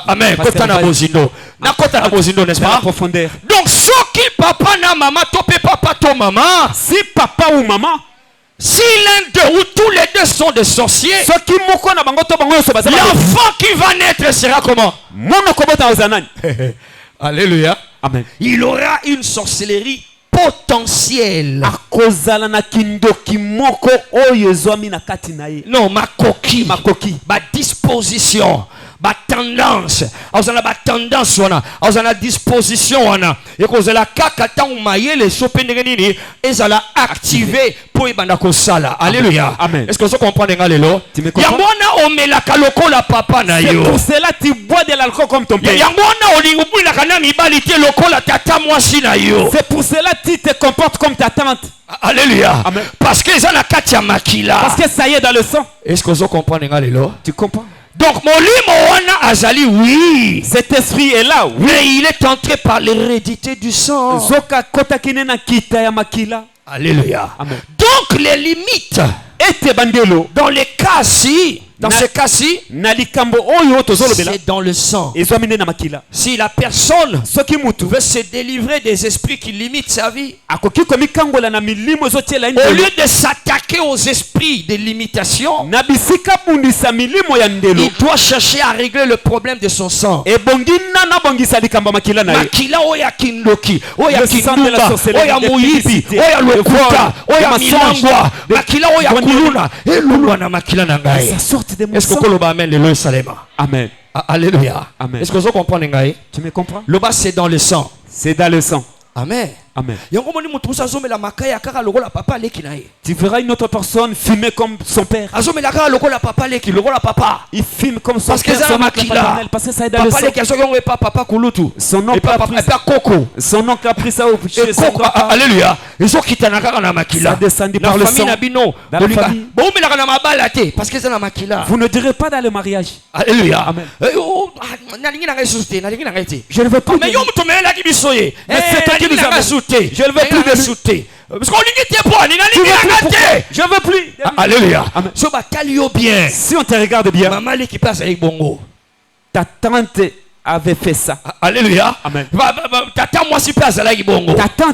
Amen. Kota na bozindo. Na kota na bozindo, n'est-ce pas? Profondeur. Donc soki papa na maman topé papa to maman, si papa ou maman, si l'un d'eux ou tous les deux sont des sorciers, l'enfant qui va naître sera comment? Alléluia. Amen. Il aura une sorcellerie potentielle. Non, makoki. Ma disposition. Ba tendance, ba tendance wana, la disposition wana, et que la kaka tant maye les sopendenini, et ça l'a activé pour ibanda ko sala. Alléluia. Amen. Est-ce que vous comprenez ngalelo? Yamona omela kaloko la papa na yo. C'est pour cela tu bois de l'alcool comme ton père. Yamona olingubu la kana mibalite lokola tata mwasi na yo. C'est pour cela tu te comportes comme ta tante. Alléluia. Amen. Parce que ça la katia makila. Parce que ça y est dans le sang. Est-ce que vous comprenez ngalelo? Tu comprends? Donc Molimo wana azali, oui, cet esprit est là, oui, mais il est entré par l'hérédité du sang. Alléluia. Amen. Donc les limites dans les cas-ci, dans ce cas-ci, c'est dans le sang. Si la personne veut se délivrer des esprits qui limitent sa vie, au lieu de s'attaquer aux esprits de limitation, il doit chercher à régler le problème de son sang. Makila oya kindoki, oya kindumba, oya muyibi, oya lokuta, oya milangwa, makila oya kuluna, elulwa na makila na ngai. Est-ce que vous amen le salema? Amen. Alléluia. Amen. Est-ce que vous comprenez ngai? Tu me comprends? Le bas c'est dans le sang. C'est dans le sang. Amen. Amen. Tu verras une autre personne fumer comme son père. Il fume comme son père. Parce que ça est dans le sang. Son nom son nom a pris ça au Alléluia. Ça descend par le sang. Dans la famille. Vous ne direz pas dans le mariage. Alléluia. Amen. Je ne veux plus. Mais c'est toi qui nous as sauté. Je ne veux plus de sauter. Je veux plus. Alléluia. Si on te regarde bien, ta tante avait fait ça. Alléluia. Amen. Ta tante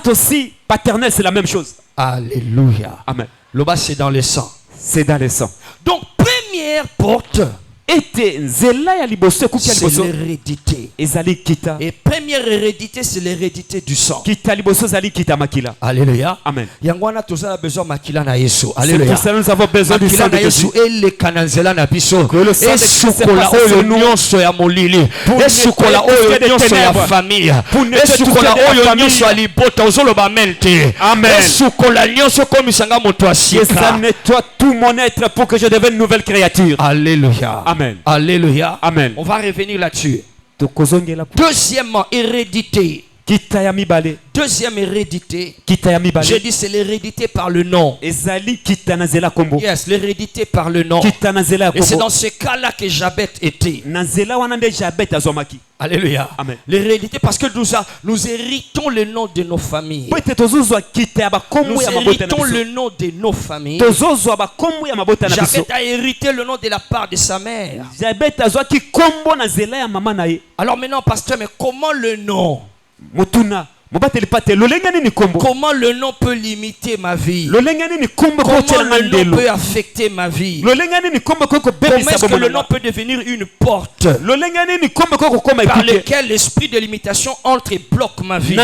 aussi paternelle, c'est la même chose. Alléluia. Amen. Le bas c'est dans le sang. C'est dans le sang. Donc première porte était c'est l'hérédité. Et première hérédité, c'est l'hérédité du sang. Alléluia. Amen. Yangwana toza besoin makila na Yesu. Alléluia. Nous avons besoin du sang de Jésus. Et kananzela na biso. Que le sang de Christ esukola oyo nyonso ya molili. Esukola oyo nyonso ya famille. Esukola oyo nyonso ya libota ozoloba mente. Amen. Esukola nyonso komisanga moto asika. Ça nettoie tout mon être pour que je devienne une nouvelle créature. Alléluia. Amen. Alléluia. Amen. On va revenir là-dessus. Deuxièmement, hérédité. Deuxième hérédité. J'ai dit c'est l'hérédité par le nom. Yes, l'hérédité par le nom. Et c'est dans ce cas-là que Jabet était. Alléluia. Amen. L'hérédité parce que nous héritons le nom de nos familles. Nous héritons le nom de nos familles. Jabet a hérité le nom de la part de sa mère. Alors maintenant, pasteur, mais comment le nom? motuna comment le nom peut limiter ma vie? Comment le nom peut affecter ma vie? Comment est-ce que le nom peut devenir une porte par laquelle l'esprit de limitation entre et bloque ma vie?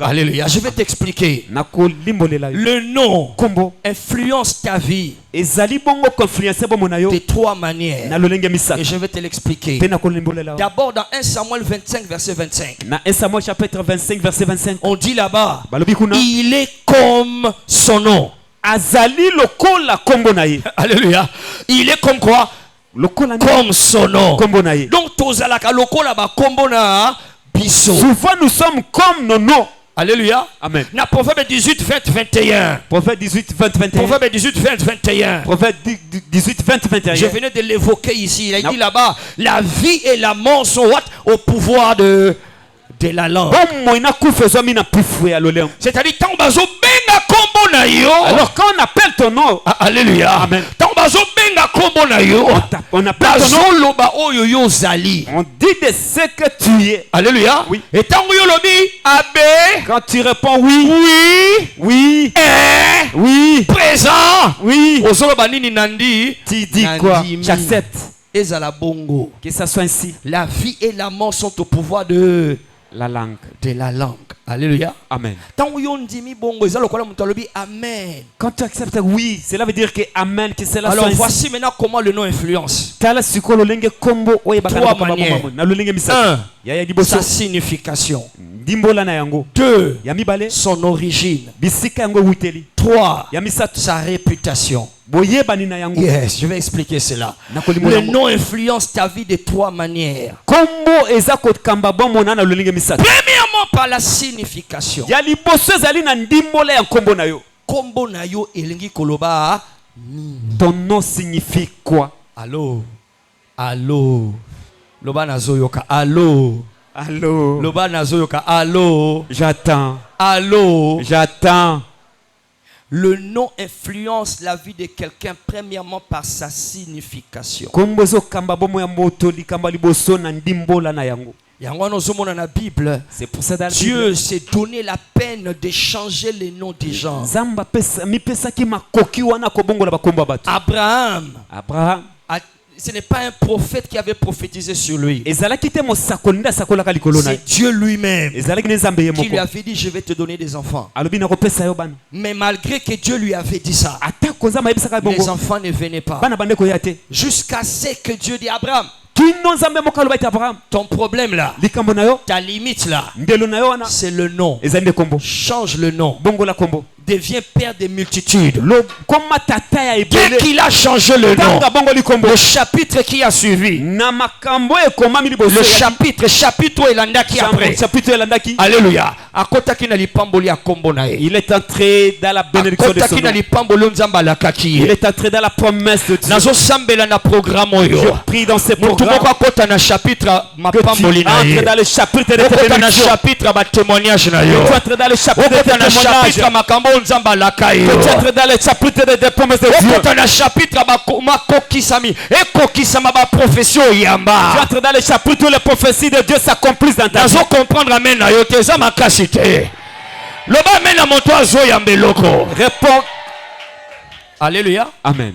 Alléluia. Je vais t'expliquer. Le nom influence ta vie de trois manières. Et je vais te l'expliquer. D'abord dans 1 Samuel 25 verset 25. Dans 1 Samuel chapitre 25 verset 25. On dit là-bas, il est comme son nom. Alléluia. Il est comme quoi? Comme son nom. Donc tozalaka lokola ba kombo na biso. Souvent nous sommes comme nos noms. Alléluia. Amen. Na Proverbe 18 20 21. Proverbe 18 20 21. Proverbe 18 20 21. Proverbe 18 20 21. Je venais de l'évoquer ici. Il a dit là-bas, la vie et la mort sont au pouvoir de la langue. C'est-à-dire tant bazo benga kombo na yo. Alors quand on appelle ton nom, alléluia. Amen. Tant bazo benga kombo na yo. On appelle ton nom. Loba oyo yo zali. On dit de ce que tu es. Alléluia. Oui. Et tant yo lobi abe. Quand tu réponds oui. Oui. Oui. Oui. Présent. Oui. Ozoloba nini nandi. Tu dis quoi? J'accepte. Ezala bongo. Que ça soit ainsi. La vie et la mort sont au pouvoir de la langue. De la langue. Alléluia. Amen. Amen. Quand tu acceptes oui, cela veut dire que amen, que cela. Alors voici maintenant comment le nom influence. Trois manières. Un, sa signification. 2, son origine. 3, sa réputation. Yes, je vais expliquer cela. Le nom influence ta vie de trois manières. Premièrement, par la signification. Kombo na yo elingi koloba. Ton nom signifie quoi? Allô? Allô? Loba nazoyoka. Allô? Allô? Loba nazoyoka. Allô? J'attends. Allô? J'attends. Le nom influence la vie de quelqu'un premièrement par sa signification. C'est pour ça dans Dieu s'est donné la peine de changer les noms des gens. Abraham. Ce n'est pas un prophète qui avait prophétisé sur lui. C'est Dieu lui-même qui lui avait dit je vais te donner des enfants. Mais malgré que Dieu lui avait dit ça, les enfants ne venaient pas. Jusqu'à ce que Dieu dit Abraham, ton problème là, ta limite là, c'est le nom. Change le nom. Devient père des multitudes. Dès qu'il a changé le nom, le chapitre qui a suivi, le chapitre Elanda qui après, alléluia, il est entré dans la bénédiction de son nom. Il est entré dans la promesse de Dieu. Je prie dans ces programmes que tu entres dans le chapitre de témoignage. Tu entres dans le chapitre de témoignage. Tu entres dans le chapitre de promesses de Dieu. Tu entres dans le chapitre où les prophéties de Dieu s'accomplissent dans ta vie. Réponds. Alléluia. Amen.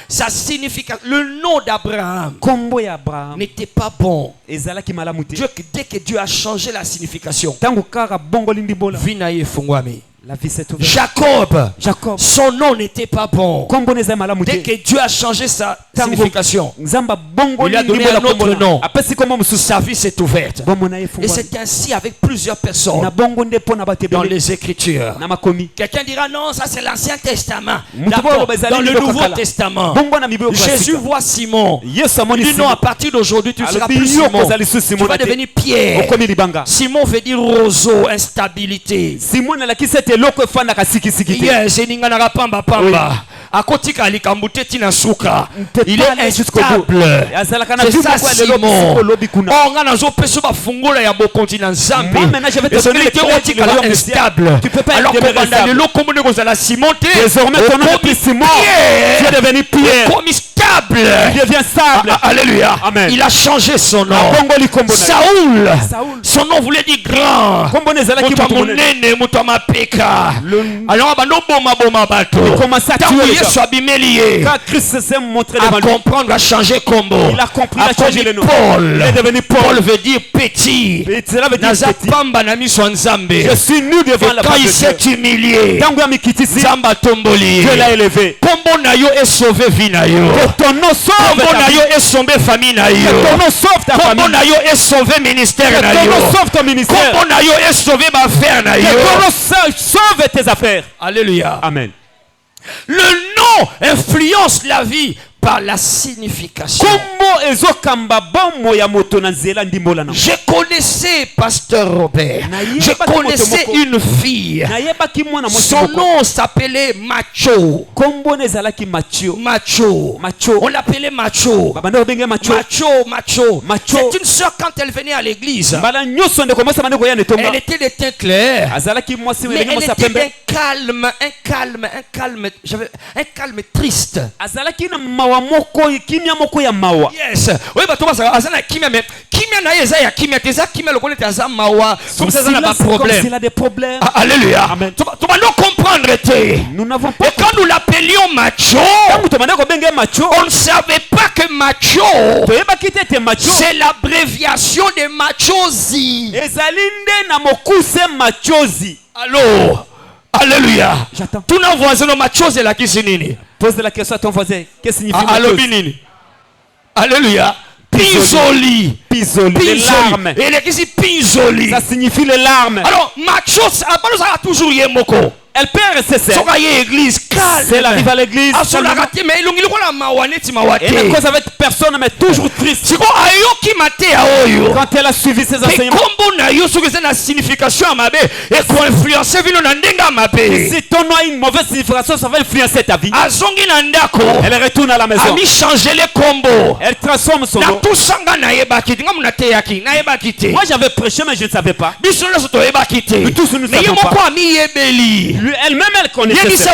Ça signifie que le nom d'Abraham n'était pas bon. Dès que Dieu a changé la signification, Vinaye Fungwami. La vie s'est ouverte. Jacob, son nom n'était pas bon. Dès que Dieu a changé sa signification, il a donné un autre nom. Sa vie s'est ouverte. Et c'est ainsi avec plusieurs personnes dans les Écritures. Quelqu'un dira non, ça c'est l'Ancien Testament. Dans le Nouveau Testament, Jésus voit Simon. Il dit non, à partir d'aujourd'hui tu seras plus Simon. Tu vas devenir Pierre. Simon veut dire roseau, instabilité. Yes, il est instable. C'est ça Simon. Tu peux pas être désormais tu es devenu Pierre. stable. Il devient stable. Alléluia. Amen. Il a changé son nom. Saoul. Son nom voulait dire grand. Alors, il commence à comprendre, à changer combo. Il a compris, il a changé le nom. Paul. Il est devenu Paul veut dire petit. Cela veut dire petit. Je suis nu devant la quand il s'est humilié, Dieu l'a élevé. Combo nayo est sauvé vie nayo. Que ton nom sauve ta vie. Est sauvé famille nayo. Que ton nom sauve ta famille. Combo nayo est sauvé ministère nayo. Que ton nom sauve ton ministère. Combo nayo est sauvé ma affaire nayo. Que ton nom sauve tes affaires. Alléluia. Amen. Le nom influence la vie par la signification. Je connaissais Pasteur Robert. Je connaissais une fille. Son nom s'appelait Macho. Macho. On l'appelait Macho. C'est une soeur quand elle venait à l'église. Elle était de teint clair. Mais elle était d'un calme triste. Yes. Oui, bah Thomas, azana kimia mais kimia na yeza ya kimia teza kimia le connaît azama mawa. Comme ça n'a pas problème. Il a des problèmes. Alléluia. Amen. Tu vas nous comprendre. Nous n'avons pas. Et quand nous l'appelions Macho, on ne savait pas que Macho, c'est l'abréviation de Machozi. Allô. Alléluia. J'attends. Tous nos voisins, nos machos, c'est la qui. Pose la question à ton voisin. Qu'est-ce que signifie machozi? Alléluia. Pisoli. Les larmes. Et les qui pisoli. Ça signifie les larmes. Alors, machos, ça a toujours eu moko. Elle peut rester seule. Elle arrive à l'église. Et elle cause avec personne, mais toujours triste. Quand elle a suivi ses enseignements. Si ton nom a une mauvaise signification, ça va influencer ta vie. Elle retourne à la maison. Elle transforme son nom. Moi j'avais prêché, mais je ne savais pas. Nous tous nous ne savons pas. Elle-même elle connaissait.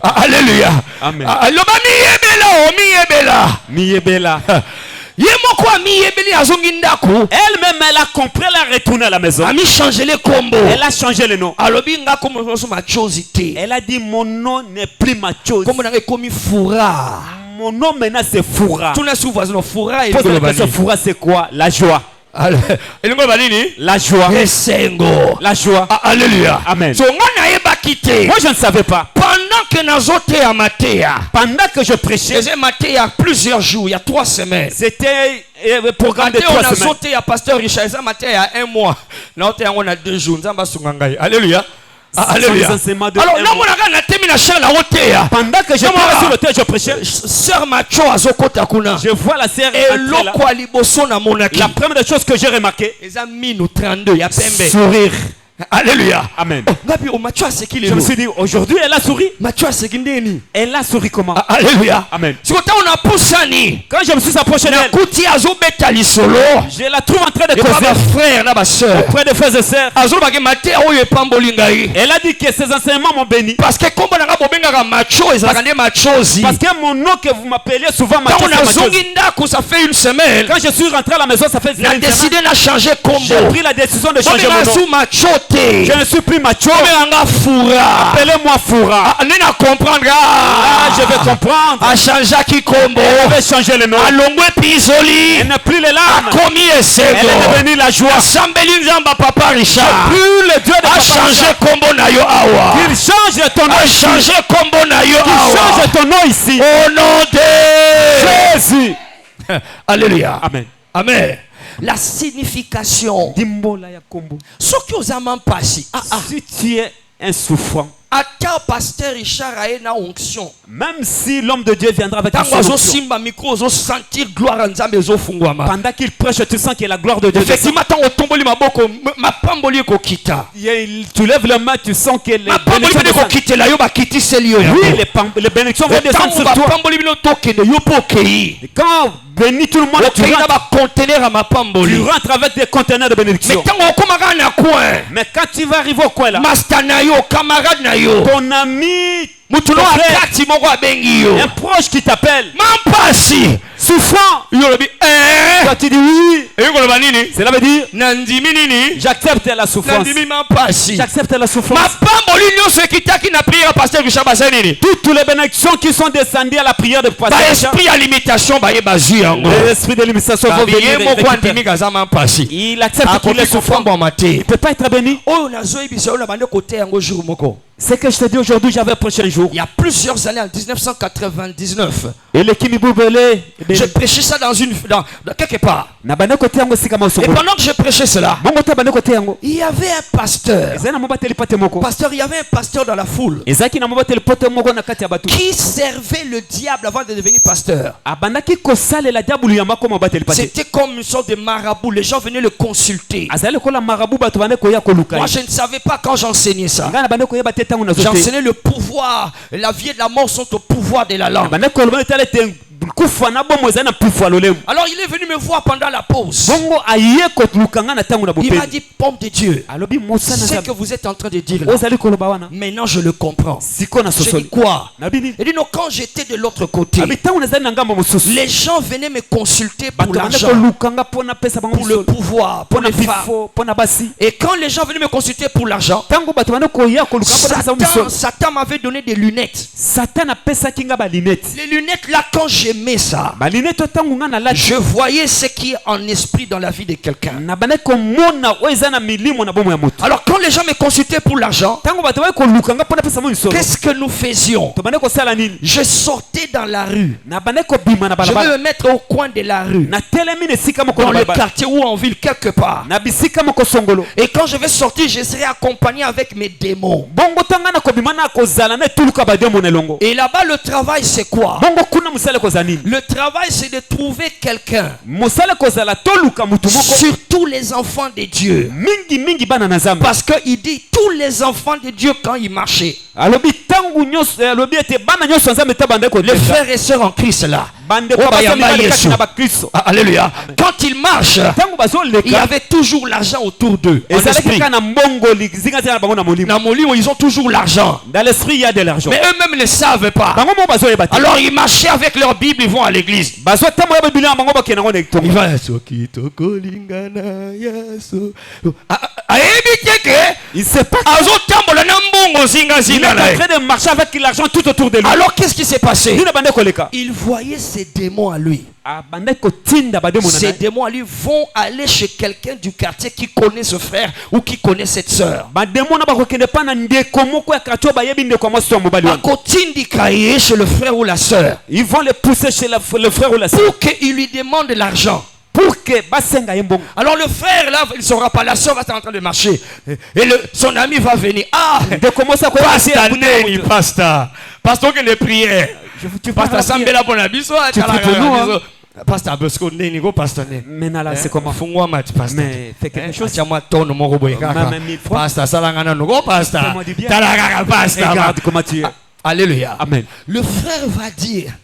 Alléluia. Amen. Elle-même elle a compris, elle a retourné à la maison. Elle a changé le nom. Elle a dit mon nom n'est plus Machozi. Mon nom maintenant c'est Foura. Foura c'est quoi? La joie. La joie. La joie. Alléluia. Amen. Moi je ne savais pas. Pendant que je prêchais, il y a plusieurs jours, il y a 3 semaines. C'était un programme de 3 semaines. On a Pasteur Richard, il y a 1 mois. On a 2 jours. Alléluia. Alléluia. Alors, pendant que je parlais sur le terre, je prêchais. Sœur Macho Azokotakuna. Je vois la sœur. La première des choses que j'ai remarqué, sourire. Alléluia. Amen. Je me suis dit, aujourd'hui elle a souri. Elle a souri comment? Alléluia. Amen. Quand je me suis approché d'elle, je la trouve en train de causer auprès des frères et sœurs. Elle a dit que ses enseignements m'ont béni. Parce que mon nom que vous m'appeliez souvent Macho, ça fait 1 semaine. Quand je suis rentré à la maison, ça fait 1 semaine. J'ai pris la décision de changer mon nom. Je ne suis plus Macho. Appelez-moi Foura. Je vais comprendre. Elle avait changé le nom. Elle n'a plus les larmes. Elle est devenue la joie. Papa Richard. Plus le Dieu de Papa Richard. Il change ton nom ici. Il change ton nom ici. Au nom de Jésus. Alléluia. Amen. Amen. La signification. Ce qui aux amants passent. Si tu es un souffrant, Pasteur Richard a une onction. Même si l'homme de Dieu viendra avec une onction, pendant qu'il prêche, tu sens que la gloire de Dieu descend. Tu lèves la main, tu sens que les bénédictions vont descendre sur toi. Quand bénis tout le monde, tu rentres avec des conteneurs de bénédiction. Mais quand tu vas arriver au coin là, ton ami un proche qui t'appelle, souffrant, toi tu dis oui, cela veut dire j'accepte la souffrance, j'accepte la souffrance. Toutes les bénédictions qui sont descendues à la prière de pasteur, l'esprit à limitation, l'esprit de limitation va venir. Il accepte qu'il est souffrant. Il ne peut pas être béni. Ce que je te dis aujourd'hui, j'avais le prochain jour. Il y a plusieurs années, en 1999. Je prêchais ça dans quelque part. Et pendant que je prêchais cela, il y avait un pasteur. Il y avait un pasteur dans la foule qui servait le diable avant de devenir pasteur. C'était comme une sorte de marabout. Les gens venaient le consulter. Moi, je ne savais pas quand j'enseignais ça. J'enseignais le pouvoir. La vie et la mort sont au pouvoir de la langue. Alors il est venu me voir pendant la pause. Il m'a dit, pomme de Dieu, ce que vous êtes en train de dire là, maintenant je le comprends. J'ai dit quoi? Il dit non, quand j'étais de l'autre côté, les gens venaient me consulter pour l'argent, pour le pouvoir, pour les femmes. Et quand les gens venaient me consulter pour l'argent, Satan m'avait donné des lunettes. Les lunettes là, quand j'aimais ça, je voyais ce qui est en esprit dans la vie de quelqu'un. Alors quand les gens me consultaient pour l'argent, qu'est-ce que nous faisions? Je sortais dans la rue. Je vais me mettre au coin de la rue, dans le quartier ou en ville quelque part. Et quand je vais sortir, je serai accompagné avec mes démons. Et là-bas le travail c'est quoi? Le travail c'est de trouver quelqu'un, surtout les enfants de Dieu, parce qu'il dit tous les enfants de Dieu quand ils marchaient, les frères et sœurs en Christ là, alléluia, quand ils marchent, il y avait toujours l'argent autour d'eux. Ils ont toujours l'argent. Dans l'esprit il y a de l'argent, mais eux-mêmes ne savent pas. Alors ils marchaient avec leur Bible, ils vont à l'église. Il sait pas. Il est en train de marcher avec l'argent tout autour de lui. Alors qu'est-ce qui s'est passé? Il voyait ces démons à lui. Ces démons à lui vont aller chez quelqu'un du quartier qui connaît ce frère ou qui connaît cette sœur. Chez le frère ou la sœur. Ils vont les pousser chez le frère ou la sœur pour qu'il lui demande de l'argent. Alors le frère là, il ne saura pas, la soeur va être en train de marcher et son ami va venir. Ah, pasteur que les prières, pasteur Sambela pour la biso, pasteur Bosco Nenigo, pasteur. Maintenant là c'est comment? Mais fais quelque chose. Tiens-moi ton mon roboy. Pasteur Salangana Nogo, pasteur. Regarde comment tu es. Alléluia. Amen. Le frère va dire,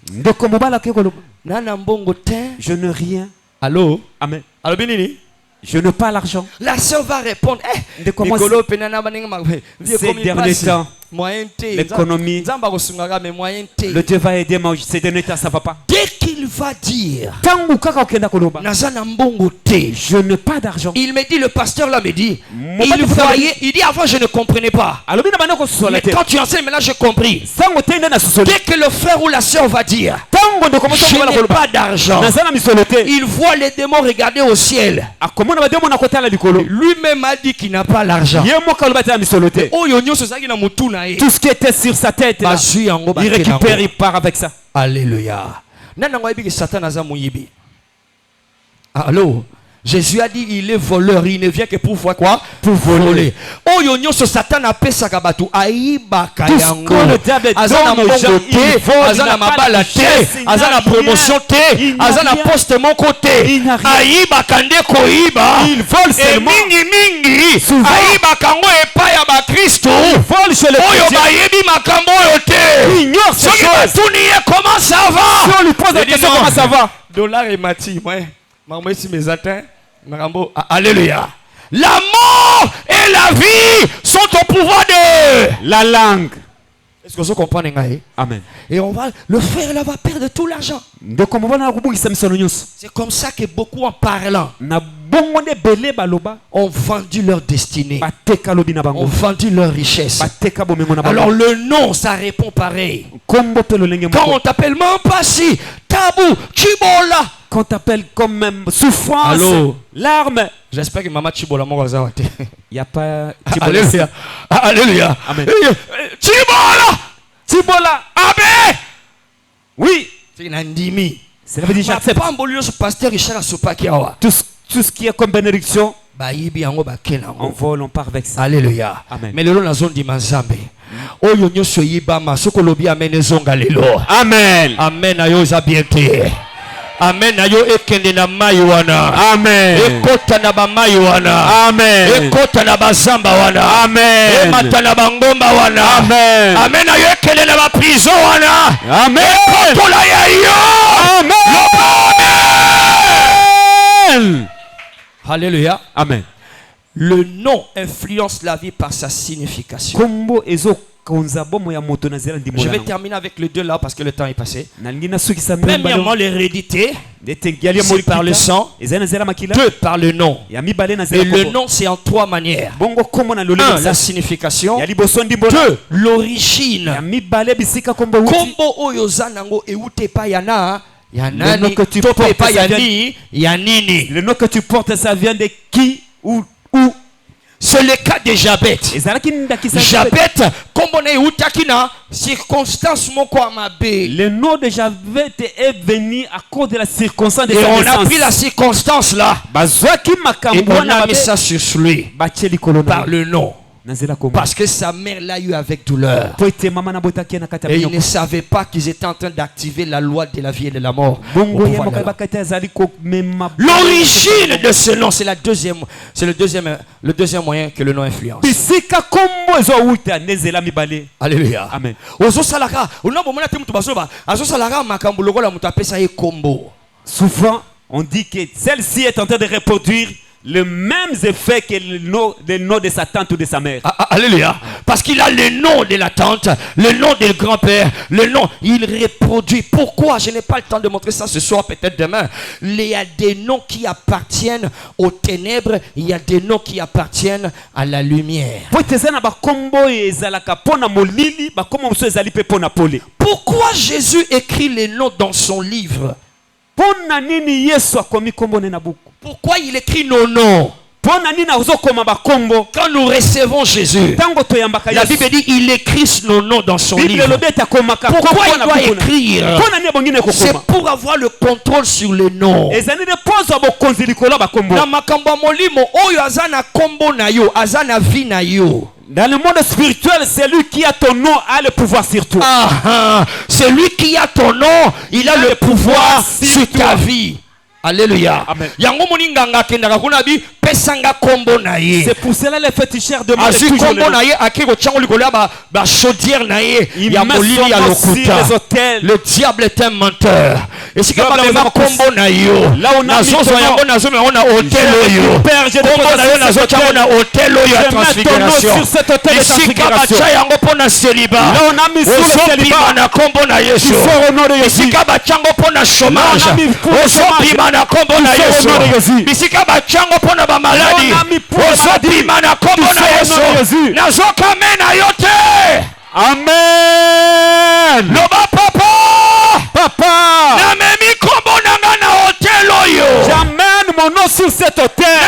je n'ai rien. Allô? Amen. Allô, Benini? Je n'ai pas l'argent. La sœur va répondre, ces derniers temps, l'économie, le Dieu va aider, mais ces derniers temps ça va pas. Dès qu'il va dire, je n'ai pas d'argent, il me dit, le pasteur là me dit, il dit avant je ne comprenais pas, mais quand tu enseignes maintenant j'ai compris. Dès que le frère ou la sœur va dire, je n'ai pas d'argent, il voit les démons regarder au ciel. Lui-même a dit qu'il n'a pas l'argent. Tout ce qui était sur sa tête là, il récupère, il part avec ça. Alléluia. Allô? Jésus a dit il est voleur, il ne vient que pour voir quoi? Pour voler. Oh yonyo ce Satan a pesa kabatu aiba kayango. Azana mongo te, azana mabala te, azana promotion te, azana poste mon côté. Aiba kande koiba. Il vole seulement. Mingi. Aiba kango epa ya ba Kristo. Il vole chez les chrétiens. Oyo bayebi makambo yote. Il ignore ces choses. Comment ça va? Si on lui pose la question comment ça va? Dollar et mati, moi. Mes atteints, alléluia. La mort et la vie sont au pouvoir de la langue. Est-ce que vous comprenez? Amen. Et le frère là va perdre tout l'argent. C'est comme ça que beaucoup en parlant ont vendu leur destinée, ont vendu leur richesse. Alors le nom, ça répond pareil. Quand on t'appelle même pas si tabou, chibola. Quand on t'appelle comme même souffrance, larmes. J'espère que maman chibola m'a il n'y a pas. Alléluia. Alléluia. Amen. Chibola. Chibola. Amen. Oui. C'est une andimi. Cela veut dire j'accepte. Tout ce qui est comme bénédiction, on vole, on part avec ça. Alléluia. Amen. Mais le long la zone di manzambe. Oyo nyoso yibama sokolobi amen ezonga lelo. Amen. Amen ayo za biente. Amen ayo ekende na mai wana. Amen. Ekota na ba mai wana. Amen. Ekota na bazamba wana. Amen. Emata na bangomba wana. Amen. Amen ayo ekende na ba prison wana. Amen. Ekotola ya yo. Amen. Alléluia. Amen. Le nom influence la vie par sa signification. Je vais terminer avec le 2 là parce que le temps est passé. Premièrement, l'hérédité. C'est par le sang. 2 par le nom. Et le nom, c'est en 3 manières. 1, la signification. 2, l'origine. Kombo oyoza nango eute pa yana. Le nom que tu portes, ça vient de qui ou où? C'est le cas de Jabet. Jabet, comme on est utakina, circonstance moko amabe. Le nom de Jabet est venu à cause de la circonstance de sa naissance. Et naissance. On a pris la circonstance là. Et on a mis ça sur lui. Par le nom. Parce que sa mère l'a eu avec douleur. Et il ne savait pas qu'ils étaient en train d'activer la loi de la vie et de la mort. L'origine de ce nom, c'est le deuxième moyen que le nom influence. Alléluia. Amen. Souvent, on dit que celle-ci est en train de reproduire le même effet que le nom de sa tante ou de sa mère. Alléluia. Parce qu'il a le nom de la tante, le nom du grand-père, le nom, il reproduit. Pourquoi? Je n'ai pas le temps de montrer ça ce soir, peut-être demain. Il y a des noms qui appartiennent aux ténèbres, il y a des noms qui appartiennent à la lumière. Pourquoi Jésus écrit les noms dans son livre? Pourquoi il écrit nos noms? Quand nous recevons Jésus, la Bible dit il écrit nos noms dans son livre. Pourquoi il doit écrire? C'est pour avoir le contrôle sur les noms. Dans le monde spirituel, c'est lui qui a ton nom a le pouvoir sur toi. C'est lui qui a ton nom, il a le pouvoir sur ta vie. Alléluia. C'est pour cela les féticheurs demandent toujours le Le diable est un menteur. Et si là on a na kombo na Yesu. Bisika bachango pona ba maladi. Ozopima na kombo na Yesu. Nazoka mena yote. Amen. Loba papa. Papa. Na memi kombo na nga na hotel oyo. J'amène mon nom sur cet hôtel.